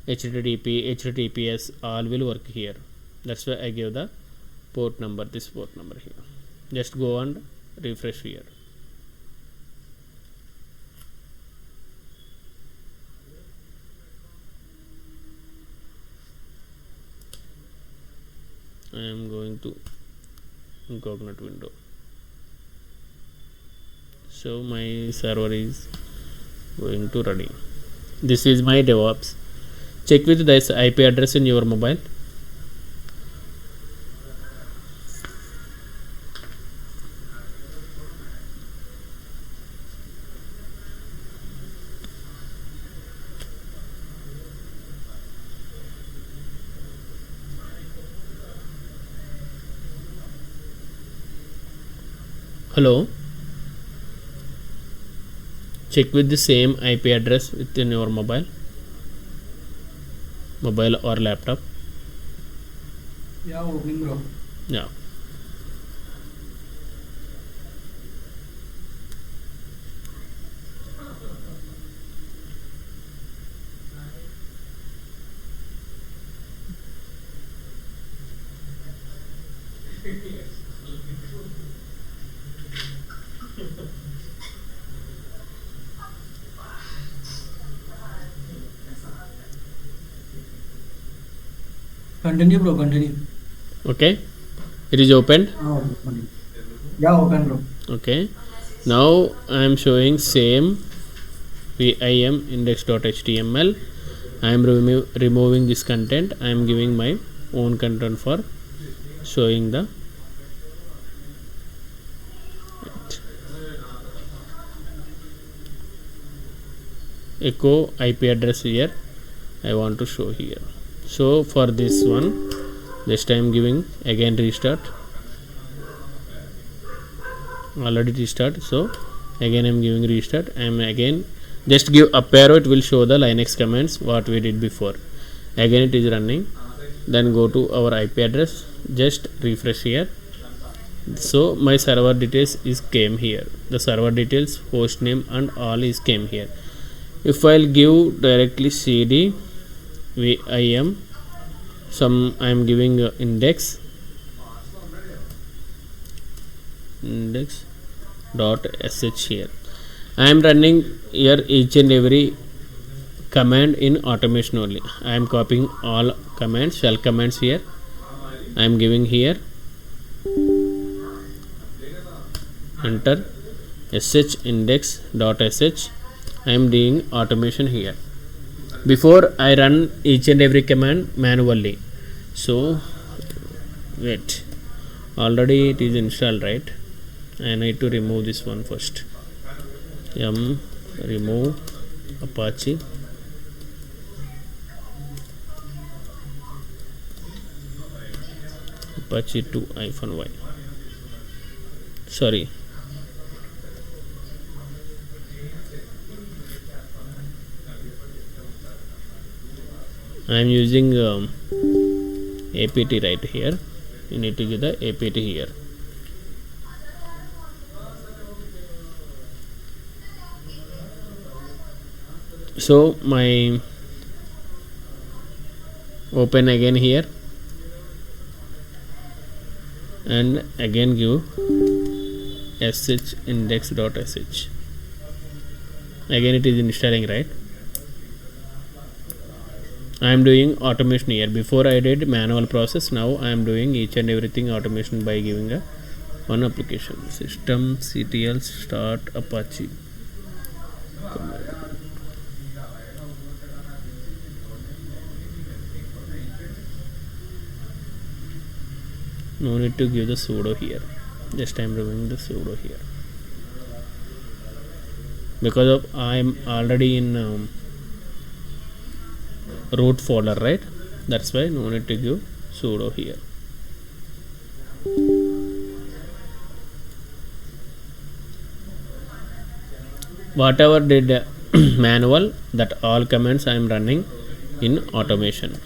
HTTP, HTTPS all will work here. That's why I give the port number, this port number here. Just go and refresh here. I am going to incognito window. So my server is going to running. This is my DevOps. Check with this IP address in your mobile. Hello. Check with the same IP address within your mobile or laptop. Yeah, opening bro. Yeah. Continue, bro. Continue. Okay, it is opened. Continue. Yeah, open, bro. Okay, now I am showing same vim index.html. I am removing this content. I am giving my own content for showing the echo IP address here. I want to show here. So for this one, just I am giving again restart. Already restart, so again I am giving restart. I am again just give up arrow, it will show the Linux commands what we did before. Again it is running. Then go to our IP address, just refresh here. So my server details is came here. The server details, host name and all is came here. If I'll give directly cd vim, some I am giving index dot sh here. I am running here each and every command in automation only. I am copying all commands, shell commands here. I am giving here, enter sh index dot sh. I am doing automation here. Before I run each and every command manually. So wait, already it is installed, right? I need to remove this one first. Remove Apache. Apache 2-y. Sorry. I am using apt right here. You need to give the apt here. So my open again here and again give sh index dot sh. Again it is installing, right? I am doing automation here. Before I did manual process, now I am doing each and everything automation by giving a one application systemctl start Apache. No need to give the sudo here. Just I am removing the sudo here because of I am already in root folder, right? That's why no need to give sudo here. Whatever did manual, that all commands I am running in automation.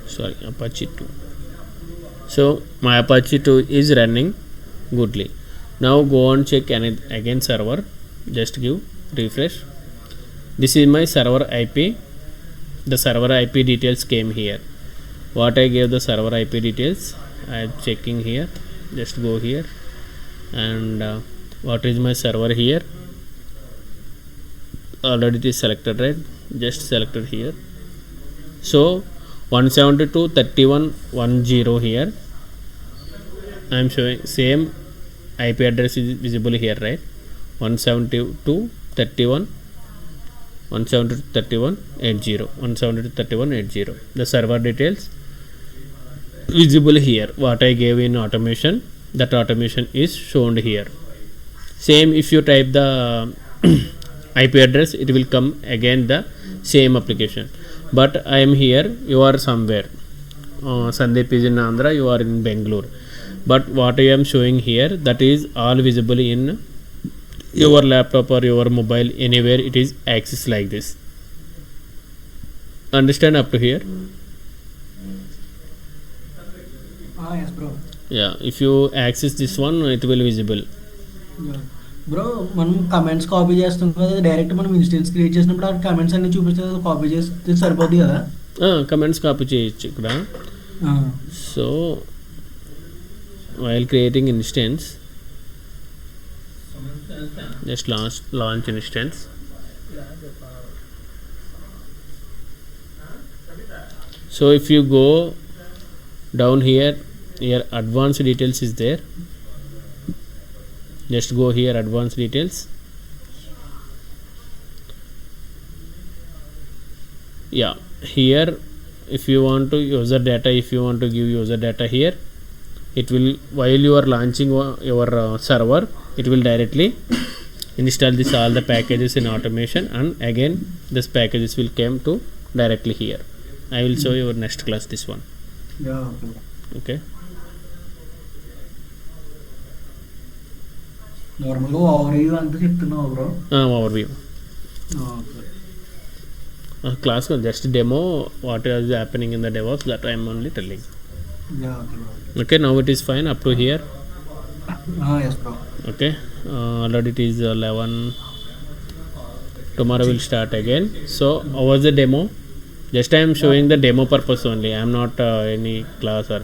Sorry, Apache 2. So my Apache 2 is running goodly. Now go on check again server. Just give refresh. This is my server IP. The server IP details came here. What I gave the server IP details, I am checking here. Just go here and what is my server here? Already it is selected, right? Just selected here. So 172.31.10 here. I am showing same IP address is visible here, right? 172.31.80. The server details visible here. What I gave in automation, that automation is shown here. Same if you type the IP address, it will come again the same application. But I am here, you are somewhere. Sandeep is in Andhra, you are in Bangalore. But what I am showing here, that is all visible in your laptop or your mobile, anywhere it is access like this. Understand up to here? Yes bro. Yeah, if you access this one, it will visible. Bro మనం comments copy చేస్తాం కదా, direct మనం instance create చేసినప్పుడు ఆ comments అన్ని చూపిస్తే copy చేస్తే సరిపోద్ది కదా. కమెంట్స్ కాపీ చేయొచ్చు ఇక్కడ. ఆ, so while creating instance, just launch instance. So if you go down here advanced details is there. Just go here, advanced details. Yeah, here if you want to user data, if you want to give user data here, it will, while you are launching your server, it will directly install this all the packages in automation, and again this packages will come to directly here. I will show you our next class this one. Yeah, okay. Okay. నార్మల్గా over view అంతా చెప్తున్నావు bro. Overview. Okay. Class just demo what is happening in the DevOps, that I am only telling. Yeah, okay bro. Okay, now it is fine up to here. Yes బ్రో. Okay, already it is 11. Tomorrow will start again. So how was the demo? Just I am showing the demo purpose only. I am not any class, or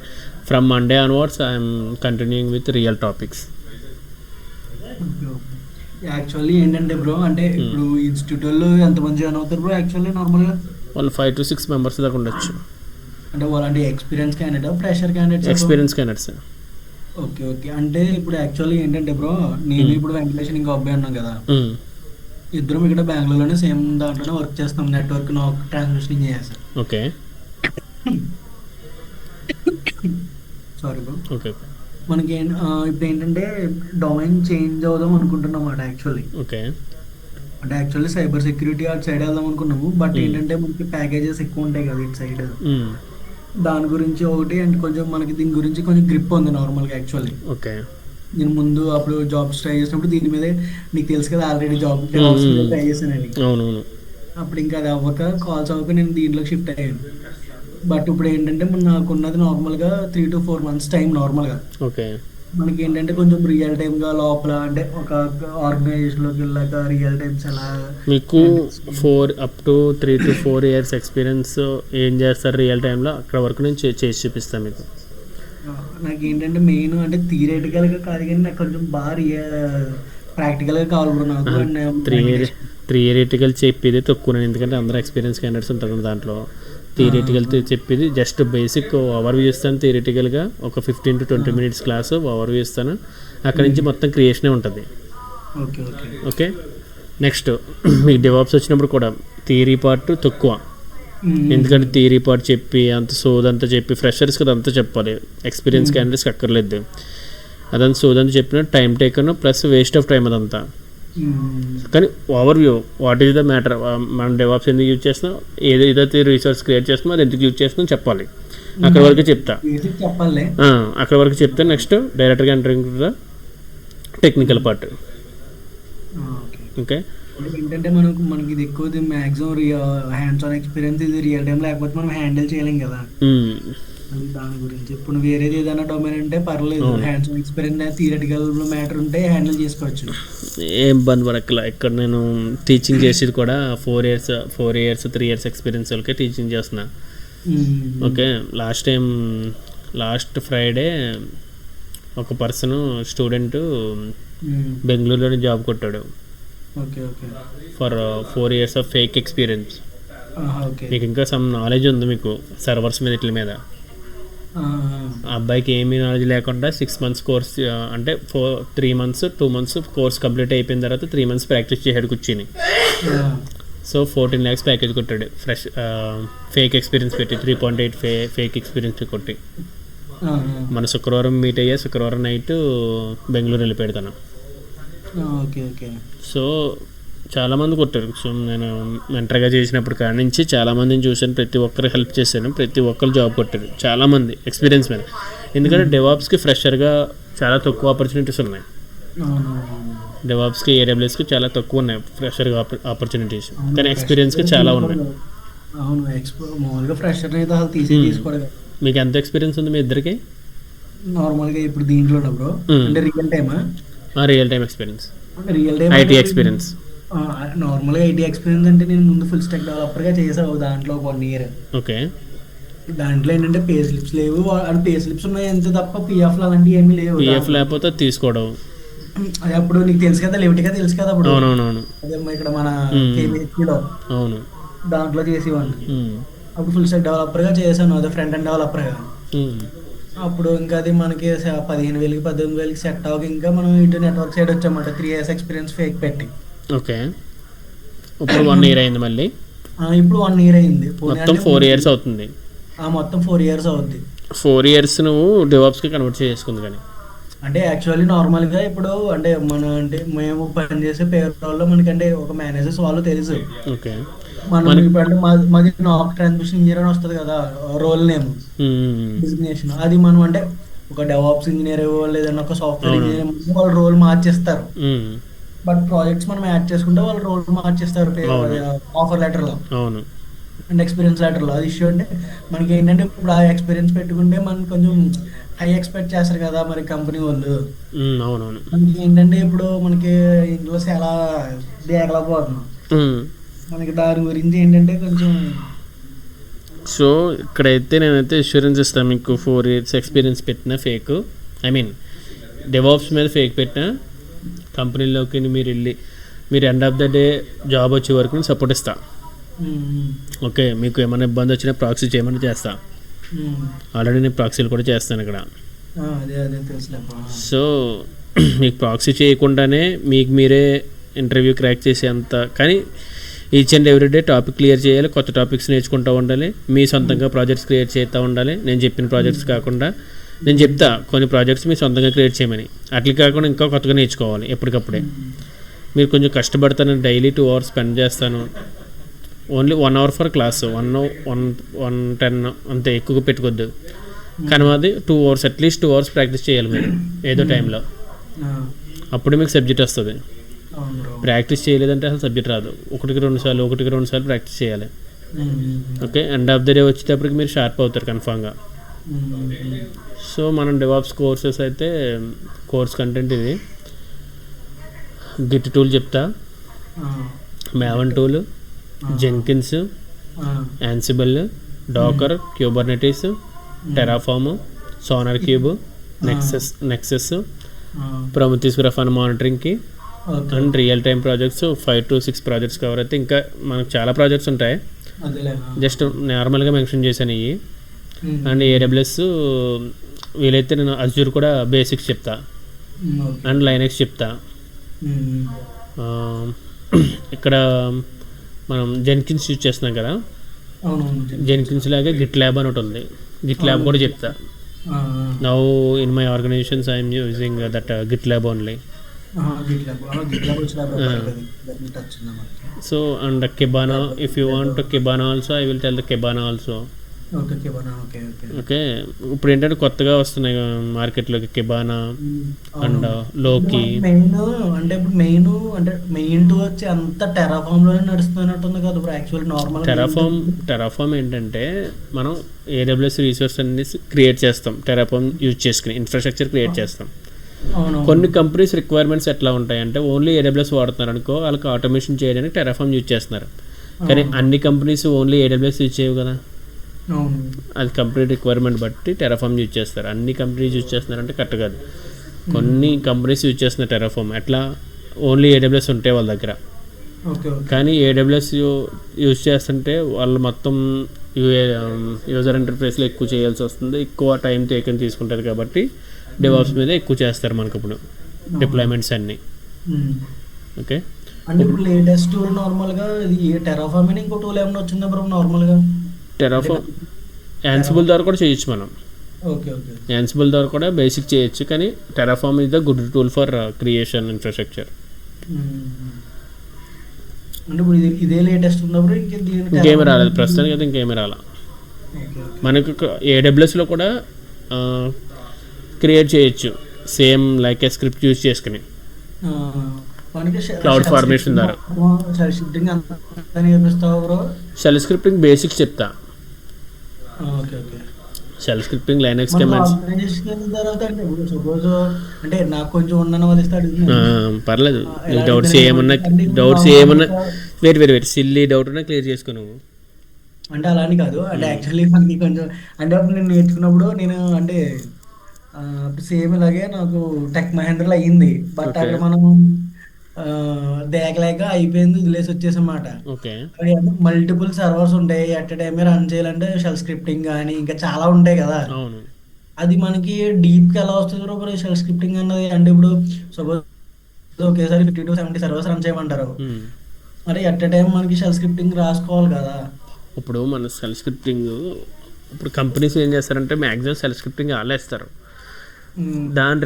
from Monday onwards I am continuing with real topics. Actually ఏంటంటే bro, అంటే ఇప్పుడు ఇన్స్టిట్యూట్లో ఎంతమంది join అవుతారు bro actually నార్మల్గా? వాళ్ళు 5 to 6 members దాకా ఉండొచ్చు. అంటే వాళ్ళంటే experience candidate, fresher candidates? Experience candidates. Okay okay. అంటే ఇప్పుడు యాక్చువల్లీ ఏంటంటే బ్రో, నేను ఇప్పుడు వెంకటేషన్ ఇంకో అబ్బాయి అన్నాం కదా, ఇద్దరం ఇక్కడ బెంగళూరులోనే సేమ్ దాంట్లోనే వర్క్ చేస్తాం, నెట్వర్క్ ట్రాన్స్మిషన్ చేస్తాం. ఓకే. Sorry bro. ఓకే. మనకి ఇప్పుడు ఏంటంటే డొమైన్ చేంజ్ అవుదాం అనుకుంటున్నాం అన్నమాట యాక్చువల్లీ. ఓకే. అంటే యాక్చువల్లీ సైబర్ సెక్యూరిటీ అటు సైడ్ వెళ్దాం అనుకున్నాము, బట్ ఏంటంటే మనకి ప్యాకేజెస్ ఎక్కువ ఉంటాయి కదా ఇటు సైడ్, దాని గురించి ఒకటి, అండ్ కొంచెం మనకి దీని గురించి కొంచెం గ్రిప్ ఉంది నార్మల్గా యాక్చువల్లీ. ఓకే. నేను ముందు అప్పుడు జాబ్స్ ట్రై చేసినప్పుడు దీని మీదే, నీకు తెలుసు కదా ఆల్రెడీ జాబ్ ట్రై చేశానండి. అవునవును. అప్పుడు ఇంకా అది అవ్వక, కాల్స్ అవ్వక నేను దీంట్లోకి షిఫ్ట్ అయ్యాను. బట్ ఇప్పుడు ఏంటంటే నాకు ఉన్నది నార్మల్గా 3 to 4 months టైం నార్మల్గా. ఓకే. మనకి ఏంటంటే కొంచెం రియల్ టైమ్గా లోపల, అంటే ఒక ఆర్గనైజేషన్లోకి వెళ్ళాక రియల్ టైమ్స్ ఎలా మీకు 3 to 4 years ఎక్స్పీరియన్స్ ఏం చేస్తారు రియల్ టైంలో, అక్కడ వరకు నేను చేసి చూపిస్తాను మీకు. నాకు ఏంటంటే మెయిన్ అంటే థియరిటికల్గా కాదు కానీ నాకు కొంచెం బాగా ప్రాక్టికల్గా కావాలి బ్రో నాకు. థియరిటికల్ చెప్పేది తక్కువ, ఎందుకంటే అందరూ ఎక్స్పీరియన్స్ క్యాండిడేట్స్ ఉంటారు దాంట్లో. థియరిటికల్ చెప్పేది జస్ట్ బేసిక్ ఓవర్వ్యూ ఇస్తాను. థియరిటికల్గా ఒక 15 to 20 minutes క్లాస్ ఓవర్వ్యూ ఇస్తాను, అక్కడ నుంచి మొత్తం క్రియేషనే ఉంటుంది. Okay okay. ఓకే. నెక్స్ట్ మీకు డెవాప్స్ వచ్చినప్పుడు కూడా థియరీ పార్ట్ తక్కువ, ఎందుకంటే థియరీ పార్ట్ చెప్పి అంత సోదంతా చెప్పి ఫ్రెషర్స్కి అదంతా చెప్పాలి, ఎక్స్పీరియన్స్ క్యాండిడేట్స్కి అక్కర్లేదు. అదంతా సోదంతా చెప్పిన time taken plus waste of time అదంతా. కానీ overview what is the matter, మనం డెవాప్స్ ఎందుకు యూజ్ చేస్తున్నాం, ఏదైతే రీసోర్స్ క్రియేట్ చేస్తున్నాం అది ఎందుకు యూజ్ చేస్తున్నాం చెప్పాలి, అక్కడ వరకు చెప్తా. అక్కడ వరకు చెప్తే నెక్స్ట్ డైరెక్ట్గా entering the technical part. Okay. ఏంటంటే మనకి ఇది ఎక్కువ మ్యాక్సిమం హ్యాండ్స్ ఆన్ ఎక్స్పీరియన్స్, ఇది రియల్ టైం లేకపోతే మనం హ్యాండిల్ చేయలేం కదా. దాని గురించి ఇప్పుడు వేరేది ఏదైనా డొమైన్ అంటే పర్లేదు, hands on experience theoretical matter ఉంటే హ్యాండిల్ చేసుకోవచ్చు, ఏం ఇబ్బంది పడక్కల. ఇక్కడ నేను టీచింగ్ చేసేది కూడా 4 years 3 years ఎక్స్పీరియన్స్ వాళ్ళకే టీచింగ్ చేస్తున్నా. ఓకే. లాస్ట్ ఫ్రైడే ఒక పర్సన్ స్టూడెంట్ బెంగళూరులోని జాబ్ కొట్టాడు. Okay okay. For 4 years of fake experience. మీకు ఇంకా సమ్ నాలెడ్జ్ ఉంది మీకు సర్వర్స్ మీద ఇట్ల మీద. ఆ అబ్బాయికి ఏమీ నాలెడ్జ్ లేకుండా 6 months కోర్స్, అంటే 3 months 2 months కోర్స్ కంప్లీట్ అయిపోయిన తర్వాత 3 months ప్రాక్టీస్ చేసాడు కూర్చొని. సో 14 lakhs ప్యాకేజ్ కొట్టాడు ఫ్రెష్ ఫేక్ ఎక్స్పీరియన్స్ పెట్టి, 3.8 ఫేక్ ఎక్స్పీరియన్స్ కొట్టి. మన శుక్రవారం మీట్ అయ్యే శుక్రవారం నైట్ బెంగళూరు వెళ్ళిపోయాడు తను. సో చాలామంది కొట్టారు. సో నేను మెంటర్గా చేసినప్పుడు కాడి నుంచి చాలామందిని చూశాను, ప్రతి ఒక్కరు హెల్ప్ చేశాను, ప్రతి ఒక్కరు జాబ్ కొట్టారు చాలామంది ఎక్స్పీరియన్స్ మీద. ఎందుకంటే డెవాప్స్కి ఫ్రెషర్గా చాలా తక్కువ ఆపర్చునిటీస్ ఉన్నాయి, డెవాప్స్కి ఏడబ్ల్యూఎస్కి చాలా తక్కువ ఉన్నాయి ఫ్రెషర్గా ఆపర్చునిటీస్, కానీ ఎక్స్పీరియన్స్కి చాలా ఉన్నాయి. మీకు ఎంత ఎక్స్పీరియన్స్ ఉంది మీ ఇద్దరికి? నార్మల్గా ఇప్పుడు దీంట్లో బ్రో అంటే రియల్ టైమా? Real time experience, real time IT experience. నార్మల్గా ఐటీ ఎక్స్పీరియన్స్ అంటే నేను ముందు ఫుల్ స్టాక్ డెవలపర్గా చేసావు దాంట్లో 1 year. ఓకే. దాంట్లో ఏంటంటే పే స్లిప్స్ లేవు, అంటే పే స్లిప్స్ ఉన్నాయి అంతే తప్ప పిఎఫ్లు అలాంటివి ఏమీ లేవు. పిఎఫ్ లేకపోతే తీసుకోవడం. అది అప్పుడు నీకు తెలుసు కదా, లిమిట్గా తెలుసు కదా అప్పుడు. అవునవునవును. అదే ఇక్కడ మన కేబీహెచ్లో అవును దాంట్లో చేసేవాడిని. అప్పుడు ఫుల్ స్టాక్ డెవలపర్గా చేశాను, అదే ఫ్రంట్ అండ్ డెవలపర్గా. అప్పుడు ఇంకా అది మనకి 15,000 18,000 సెట్ అవ్వక ఇంకా మనం ఇటు నెట్వర్క్ సైడ్ వచ్చామన్నమాట. 3 years ఎక్స్పీరియన్స్ ఫేక్ పెట్టి. ఓకే. ఇప్పుడు 1 year అయింది మళ్ళీ. ఇప్పుడు 1 year అయింది. మొత్తం 4 years అవుతుంది. మొత్తం 4 years అవుద్ది. 4 years నువ్వు డెవాప్స్కి కన్వర్ట్ చేసుకుంది. కానీ అంటే యాక్చువల్లీ నార్మల్గా ఇప్పుడు అంటే మేము పనిచేసే పేరులో మనకంటే ఒక మేనేజర్స్ వాళ్ళు తెలుసు. ఓకే. మనం ఇప్పుడు అంటే మాది నాక్ ట్రాన్స్మిషన్ ఇంజనీర్ అని వస్తుంది కదా రోల్ నేమ్ డిజిగ్నేషన్. అది మనం అంటే ఒక డెవాప్స్ ఇంజనీర్ లేదన్నా ఒక సాఫ్ట్వేర్ ఇంజనీర్ వాళ్ళు రోల్ మార్చేస్తారు. బట్ ప్రాజెక్ట్స్ మనం యాడ్ చేసుకుంటే వాళ్ళు రోల్ మార్చేస్తారు ఆఫర్ లెటర్ లో అండ్ ఎక్స్పీరియన్స్ లెటర్ లో. అది ఇష్యూ అంటే మనకి ఏంటంటే ఇప్పుడు ఆ ఎక్స్పీరియన్స్ పెట్టుకుంటే మనకి కొంచెం హై ఎక్స్పెక్ట్ చేస్తారు కదా మరి కంపెనీ వాళ్ళు. మనకి ఏంటంటే ఇప్పుడు మనకి ఇంట్లో చాలా దేగలపోతున్నాం మనకి దాని గురించి ఏంటంటే కొంచెం. సో ఇక్కడైతే నేనైతే ఇన్సూరెన్స్ ఇస్తాను మీకు. 4 years ఎక్స్పీరియన్స్ పెట్టిన ఫేక్, ఐ మీన్ డెవాప్స్ మీద ఫేక్ పెట్టిన కంపెనీలోకి మీరు వెళ్ళి మీరు end of the day job వచ్చే వరకు నేను సపోర్ట్ ఇస్తా. ఓకే. మీకు ఏమైనా ఇబ్బంది వచ్చినా ప్రాక్సీ చేయమని చేస్తా. ఆల్రెడీ నేను ప్రాక్సీలు కూడా చేస్తాను ఇక్కడ. సో మీకు ప్రాక్సీ చేయకుండానే మీకు మీరే ఇంటర్వ్యూ క్రాక్ చేసేంత, కానీ each and everyday topic clear చేయాలి, కొత్త టాపిక్స్ నేర్చుకుంటూ ఉండాలి, మీ సొంతంగా ప్రాజెక్ట్స్ క్రియేట్ చేస్తూ ఉండాలి. నేను చెప్పిన ప్రాజెక్ట్స్ కాకుండా నేను చెప్తా కొన్ని ప్రాజెక్ట్స్ మీ సొంతంగా క్రియేట్ చేయమని, అట్లా కాకుండా ఇంకా కొత్తగా నేర్చుకోవాలి ఎప్పటికప్పుడే. మీరు కొంచెం కష్టపడతాను, డైలీ 2 hours స్పెండ్ చేస్తాను. ఓన్లీ 1 hour ఫర్ క్లాస్, 1:10 అంతే, ఎక్కువగా పెట్టుకోవద్దు. కానీ అది 2 hours అట్లీస్ట్ 2 hours ప్రాక్టీస్ చేయాలి మీరు ఏదో టైంలో. అప్పుడు మీకు సబ్జెక్ట్ వస్తుంది. ప్రాక్టీస్ చేయలేదంటే అసలు సబ్జెక్ట్ రాదు. 1-2 సార్లు ప్రాక్టీస్ చేయాలి. Okay. End of the day వచ్చేటప్పటికి మీరు షార్ప్ అవుతారు కన్ఫామ్గా. సో మనం డెవాప్స్ కోర్సెస్ అయితే కోర్స్ కంటెంట్ ఇది. గిట్ టూల్ చెప్తా, Maven tool, Jenkins, Ansible, Docker, Kubernetes, Terraform, SonarQube, Nexus, Prometheus Grafana మానిటరింగ్కి and real time projects 5 to 6 projects cover అయితే. ఇంకా మనకు చాలా ప్రాజెక్ట్స్ ఉంటాయి, జస్ట్ నార్మల్గా మెన్షన్ చేశాను ఇవి. అండ్ ఏడబ్ల్యూఎస్ వీలైతే నేను అజ్యూర్ కూడా బేసిక్స్ చెప్తా అండ్ లైనక్స్ చెప్తా. ఇక్కడ మనం జెన్కిన్స్ యూజ్ చేస్తున్నాం కదా, జెన్కిన్స్ లాగే గిట్ ల్యాబ్ అని ఒకటి ఉంది, గిట్ ల్యాబ్ కూడా చెప్తా. Now in my organisations I'm using that GitLab only. So and Kibana, if you want to Kibana also, I will tell the Kibana also. Okay. ఇప్పుడు ఏంటంటే కొత్తగా వస్తున్నాయి మార్కెట్లోకి కెబానా అండ్ లోకి. అంటే ఇప్పుడు మెయిన్ టు వచ్చి అంత టెరాఫామ్ లోనే నడుస్తున్నట్టుంది కదా ఇప్పుడు యాక్చువల్లీ నార్మల్. టెరాఫామ్ ఏంటంటే మనం ఏడబ్ల్యూఎస్ రిసోర్స్ అన్ని క్రియేట్ చేస్తాం, టెరాఫామ్ యూజ్ చేసుకుని ఇన్ఫ్రాస్ట్రక్చర్ క్రియేట్ చేస్తాం. కొన్ని కంపెనీస్ రిక్వైర్మెంట్స్ ఎట్లా ఉంటాయంటే ఓన్లీ ఏడబ్ల్యూఎస్ వాడుతున్నారు అనుకో, వాళ్ళకి ఆటోమేషన్ చేయడానికి టెరాఫామ్ యూజ్ చేస్తున్నారు. కానీ అన్ని కంపెనీస్ ఓన్లీ ఏడబ్ల్యూఎస్ యూజ్ చేయవు కదా, అది కంపెనీ రిక్వైర్మెంట్ బట్టి టెరాఫామ్ యూజ్ చేస్తారు. అన్ని కంపెనీస్ యూజ్ చేస్తున్నారంటే కరెక్ట్ కాదు. కొన్ని కంపెనీస్ యూజ్ చేస్తున్నారు టెరాఫామ్, ఎట్లా ఓన్లీ ఏడబ్ల్యూఎస్ ఉంటాయి వాళ్ళ దగ్గర. కానీ ఏడబ్ల్యూఎస్ యూజ్ చేస్తుంటే వాళ్ళు మొత్తం యూజర్ ఇంటర్ఫేస్లో ఎక్కువ చేయాల్సి వస్తుంది, ఎక్కువ టైం టేకన్ తీసుకుంటుంది. కాబట్టి డెవాప్స్ మీద ఎక్కువ చేస్తారు మనకు ఇప్పుడు డిప్లాయ్మెంట్స్ అన్నీ. ఓకే. అంటే ఇప్పుడు లేటెస్ట్ టూల్ నార్మల్గా ఇది టెరాఫామ్ అని ఇంకో టూల్ ఏమైనా వచ్చిందా బ్రో నార్మల్గా? టెరాఫామ్ యాన్సిబుల్ ద్వారా కూడా చేయొచ్చు మనం. యాన్సిబుల్ ద్వారా కూడా బేసిక్ చేయొచ్చు, కానీ Terraform is the good tool for creation infrastructure. అంటే ఇప్పుడు ఇదే లేటెస్ట్ ఉన్నప్పుడు ఇంకేమీ రాలేదు ప్రస్తుతానికి అయితే, ఇంకేమీ రాలా. మనకు ఏడబ్ల్యూఎస్లో కూడా క్రియేట్ చేయొచ్చు same like a script use చేసుకుని క్లౌడ్ ఫార్మేషన్ ద్వారా. షెల్ స్క్రిప్టింగ్ బేసిక్స్ చెప్తా. షెల్ స్క్రిప్టింగ్ లైనక్స్ మనం కమాండ్స్. ఆర్గనైజేషన్ వెళ్ళిన తర్వాత అంటే ఇప్పుడు సపోజ్ అంటే నాకు కొంచెం ఉన్న వదిలిస్తే అడుగుతున్నాను. పర్లేదు, ఎలా నీకు డౌట్స్ అయితేనే ఏమన్నా, అంటే ఇప్పుడు డౌట్స్ ఏమన్నా, నార్మల్గా వెయిట్ సిల్లీ డౌట్ ఉన్నా క్లియర్ చేసుకో నువ్వు. అంటే అలా అని కాదు. అంటే యాక్చువల్లీ మనకి కొంచెం అంటే అప్పుడు నేను నేర్చుకున్నప్పుడు నేను అంటే సేమ్ ఇలాగే నాకు టెక్ మహేంద్రలో అయ్యింది. But okay. అక్కడ మనం దేకలేక అయిపోయింది వదిలేసి వచ్చేసన్నమాట. ఓకే. అవి మల్టిపుల్ సర్వర్స్ ఉంటాయి. ఎట్ ఎ టైమే రన్ చేయాలంటే షెల్ స్క్రిప్టింగ్ కానీ ఇంకా చాలా ఉంటాయి కదా! అవును. అది మనకి డీప్‌గా ఎలా వస్తది బ్రో మరి షెల్ స్క్రిప్టింగ్ అన్నది? అంటే ఇప్పుడు సపోజ్ ఒకేసారి 50-70 సర్వర్స్ రన్ చేయమంటారు. ఉమ్. మరి ఎట్ ఎ టైమ్ మనకి షెల్ స్క్రిప్టింగ్ రాసుకోవాలి కదా! ఇప్పుడు మన సెల్ స్క్రిప్టింగ్, ఇప్పుడు కంపెనీస్ ఏం చేస్తారంటే మ్యాక్సిమం సెల్ స్క్రిప్టింగ్ ఆలేస్తారు. హ్మ్. దాని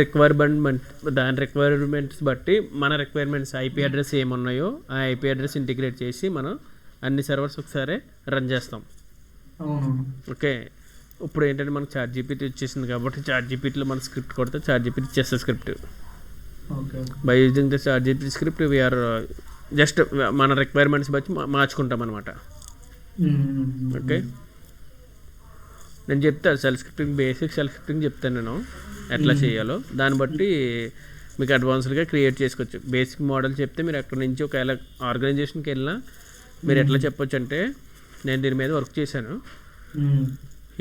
రిక్వైర్మెంట్స్ బట్టి మన రిక్వైర్మెంట్స్ ఐపీ అడ్రస్ ఏమున్నాయో ఆ ఐపీ అడ్రస్ ఇంటిగ్రేట్ చేసి మనం అన్ని సర్వర్స్ ఒకసారి రన్ చేస్తాం. అవును. ఓకే. ఇప్పుడు ఏంటంటే మనకు చాట్ జీపీటీ వచ్చేసింది కాబట్టి చాట్ జీపీటీలో మన స్క్రిప్ట్ కొడితే చాట్ జీపీటీ ఇచ్చేస్తుంది script. Okay. By using the ChatGPT script we are just మన రిక్వైర్మెంట్స్ బట్టి మార్చుకుంటాం అనమాట. ఓకే. నేను చెప్తాను shell scripting, basic shell scripting చెప్తాను నేను ఎట్లా చేయాలో. దాన్ని బట్టి మీకు అడ్వాన్స్డ్గా క్రియేట్ చేసుకోవచ్చు. బేసిక్ మోడల్ చెప్తే మీరు అక్కడి నుంచి ఒకవేళ ఆర్గనైజేషన్కి వెళ్ళినా మీరు ఎట్లా చెప్పొచ్చు అంటే, నేను దీని మీద వర్క్ చేశాను,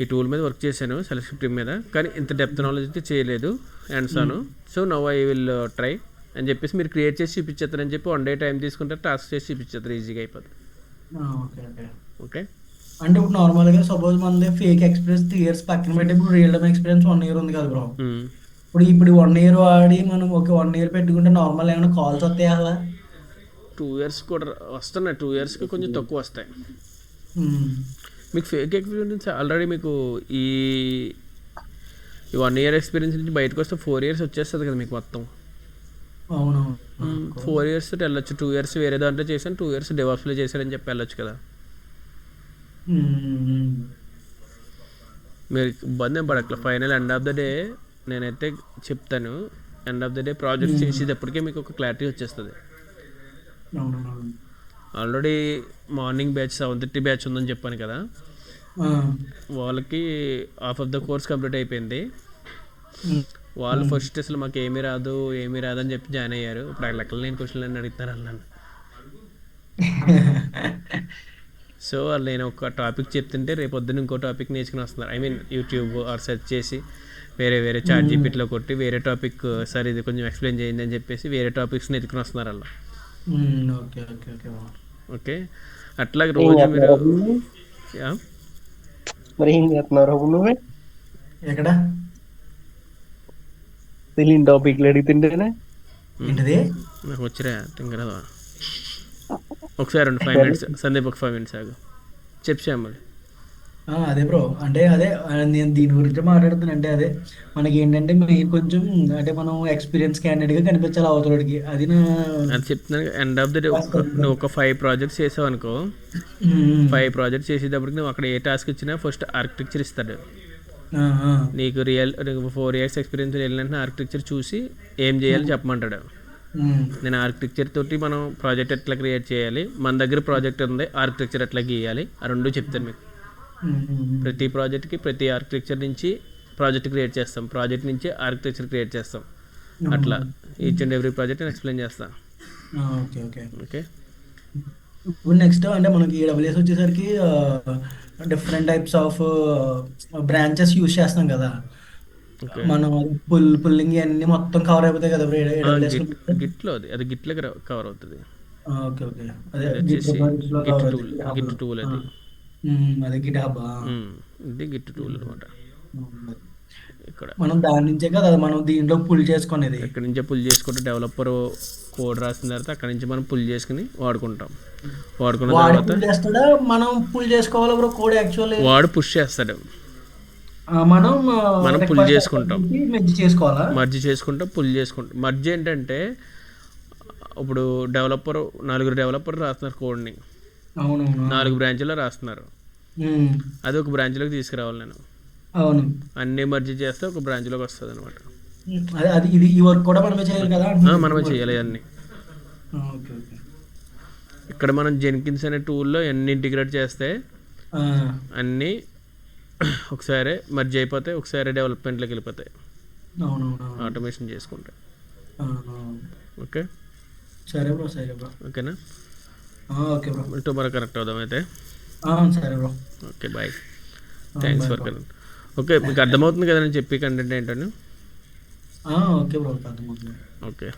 ఈ టూల్ మీద వర్క్ చేశాను సెల్ స్క్రిప్టింగ్ మీద, కానీ ఇంత డెప్త్ నాలెడ్జ్ అయితే చేయలేదు అండ్సాను. So now I will try అని చెప్పేసి మీరు క్రియేట్ చేసి చూపించేస్తారని చెప్పి 1 డే టైం తీసుకుంటారు, టాస్క్ చేసి చూపించేస్తారు, ఈజీగా అయిపోతుంది. ఓకే. ఓకే. ఓకే. అంటే ఇప్పుడు నార్మల్‌గా సపోజ్ మనది ఫేక్ ఎక్స్‌పీరియన్స్ 3 ఇయర్స్ పక్కన పెట్టి ఇప్పుడు రియల్ టైమ్ ఎక్స్‌పీరియన్స్ 1 ఇయర్ ఉంది కదా బ్రో! ఇప్పుడు 1 ఇయర్ వాడి మనం ఒక 1 ఇయర్ పెట్టుకుంటే నార్మల్ ఏమైనా కాల్స్ వస్తాయా అలా? 2 ఇయర్స్ కూడా వస్తున్నాయి. 2 ఇయర్స్కి కొంచెం తక్కువ వస్తాయి. హ్మ్. మీకు ఫేక్ ఎక్స్పీరియన్స్ ఆల్రెడీ మీకు ఈ 1 ఇయర్ ఎక్స్పీరియన్స్ నుంచి బయటకు వస్తే 4 ఇయర్స్ వచ్చేస్తుంది కదా మీకు మొత్తం. అవునవును. 4 ఇయర్స్ వెళ్ళొచ్చు. 2 ఇయర్స్ వేరే దాంట్లో చేశాను, 2 ఇయర్స్ డెవాప్స్లో చేశారని చెప్పి వెళ్ళొచ్చు కదా. మీరు ఇబ్బంది ఏం పడట్లా. Final end of the day నేనైతే చెప్తాను, end of the day project చేసేటప్పటికే మీకు ఒక క్లారిటీ వచ్చేస్తుంది. అవునవును. ఆల్రెడీ మార్నింగ్ బ్యాచ్ 7:30 బ్యాచ్ ఉందని చెప్పాను కదా, వాళ్ళకి half of the course complete అయిపోయింది. వాళ్ళు ఫస్ట్ అసలు మాకు ఏమీ రాదు అని చెప్పి జాయిన్ అయ్యారు. ఇప్పుడు ఆ లెక్కలు లేని క్వశ్చన్లు అని అడుగుతున్నారు అన్నాను. సో వాళ్ళు నేను ఒక టాపిక్ చెప్తుంటే రేపు పొద్దున్న ఇంకో టాపిక్ నేర్చుకుని వస్తున్నారు. I mean YouTube or search చేసి వేరే చాట్ జీపీటీలో కొట్టి వేరే టాపిక్ సార్ ఇది కొంచెం ఎక్స్ప్లెయిన్ చేయండి అని చెప్పేసి వేరే టాపిక్స్ నేర్చుకుని వస్తున్నారు వాళ్ళు. ఓకే. ఓకే. ఓకే. ఓకే. అట్లాగే రోజు మీరు మరి ఏం చేస్తున్నారు నువ్వే ఎక్కడ తెలియని టాపిక్లు అడుగుతుంటేనే ఏంటిది? నాకు వచ్చిరా తింగరదా. ఒకసారి 5 minutes సందీప్, ఒక 5 minutes ఆగు చెప్పాము మళ్ళీ. అదే బ్రో, అంటే అదే నేను దీని గురించి మాట్లాడుతున్నా. అంటే అదే మనకి ఏంటంటే మెయిన్ కొంచెం అంటే మనం ఎక్స్పీరియన్స్ క్యాండిడేట్గా కనిపించాలి అవతలడికి. అది అది చెప్తున్నాను. ఎండ్ ఆఫ్ ద డే నువ్వు ఒక 5 ప్రాజెక్ట్స్ చేసావు అనుకో, 5 ప్రాజెక్ట్స్ చేసేటప్పటికి నువ్వు అక్కడ ఏ టాస్క్ ఇచ్చినా ఫస్ట్ ఆర్కిటెక్చర్ ఇస్తాడు నీకు. 4 years ఎక్స్పీరియన్స్ వెళ్ళిన ఆర్కిటెక్చర్ చూసి ఏం చేయాలి చెప్పమంటాడు. నేను ఆర్కిటెక్చర్ తోటి మనం ప్రాజెక్ట్ ఎట్లా క్రియేట్ చేయాలి, మన దగ్గర ప్రాజెక్ట్ ఉంది ఆర్కిటెక్చర్ ఎట్లా గీయాలి, ఆ 2 చెప్తాను మీకు. ప్రతి ప్రాజెక్ట్కి ప్రతి ఆర్కిటెక్చర్ నుంచి ప్రాజెక్ట్ క్రియేట్ చేస్తాం, ప్రాజెక్ట్ నుంచి ఆర్కిటెక్చర్ క్రియేట్ చేస్తాం. అట్లా ఈచ్ అండ్ ఎవ్రీ ప్రాజెక్ట్ నేను ఎక్స్ప్లెయిన్ చేస్తాను. ఓకే. ఓకే. ఓకే. ఇప్పుడు నెక్స్ట్ అంటే మనకి AWS వచ్చేసరికి different types of branches use చేస్తాం కదా. మనం పుల్లింగ్ అన్ని మొత్తం కవర్ అయిపోతాయి కదా AWS లో. గిట్లో అది గిట్లో కవర్ అవుతుంది. ఓకే. ఓకే. అదే వచ్చేసి గిట్ టూల్ అది. అదే గిట్ హబ్. ఇది గిట్ టూల్ అనమాట. ఇక్కడ మనం దాని నుంచే కదా మనం దీంట్లో పుల్ చేసుకునేది. ఇక్కడ నుంచే పుల్ చేసుకుంటే డెవలపర్ కోడ్ రాసిన తర్వాత అక్కడ నుంచి మనం పుల్ చేసుకుని వాడుకుంటాం. వాడుకున్న తర్వాత మనం పుల్ చేసుకోవాలి బ్రో కోడ్. యాక్చువల్లీ వాడు పుష్ చేస్తాడు, మనం పుల్ చేసుకుంటాం. మర్జ్ చేసుకుంటాం, పుల్ చేసుకుంటాం. మర్జ్ ఏంటంటే ఇప్పుడు 4 డెవలపర్ రాస్తున్నారు కోడ్ని, 4 బ్రాంచ్లో రాస్తున్నారు. అది ఒక బ్రాంచ్లోకి తీసుకురావాలి నేను. అవును, అన్ని మర్జ్ చేస్తే ఒక బ్రాంచ్లోకి వస్తుంది అనమాట. ఈ వర్క్ కూడా మనమే చేయాలి కదా. మనమే చేయాలి అన్నీ. ఇక్కడ మనం జెన్కిన్స్ అనే టూల్లో ఎన్ని ఇంటిగ్రేట్ చేస్తే అన్నీ ఒకసారి మర్జ్ అయిపోతే ఒకసారి డెవలప్మెంట్లోకి వెళ్ళిపోతాయి అవునవును. ఆటోమేషన్ చేసుకుంటే. ఆహా. ఓకే సరే బ్రో, సరే బ్రో. ఓకేనా, ఓకే బ్రో. టుమారో కనెక్ట్ అవుదాం అయితే. సరే bro. Okay bye, thanks for connect. Okay మీకు అర్థమవుతుంది కదా నేను చెప్పి కంటెంట్ ఏంటని. ఓకే బ్రో, అర్థమవుతుంది. Okay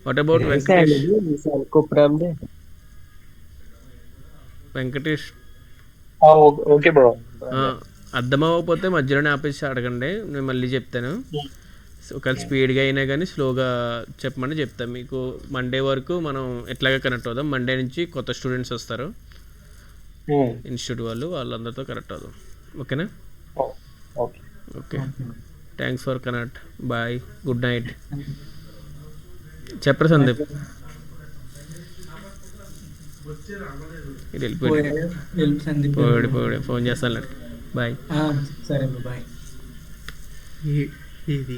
what about Venkatesh? Venkatesh okay bro. అర్థమవ్వకపోతే మధ్యలోనే ఆపేసి అడగండి, నేను మళ్ళీ చెప్తాను. ఒకవేళ స్పీడ్గా అయినా కానీ స్లోగా చెప్పమని చెప్తాను మీకు. మండే వరకు మనం ఎట్లాగా కనెక్ట్ అవుదాం. మండే నుంచి కొత్త స్టూడెంట్స్ వస్తారు ఇన్స్టిట్యూట్ వాళ్ళందరితో కనెక్ట్ అవుదాం. ఓకేనా? Okay thanks for connect. Bye, good night. చెప్పరు సందీప్, ఇది వెళ్ళిపోయాడు. పోయాడు, ఫోన్ చేస్తాను. బాయ్. సరే బ్రో, బాయ్. ఇది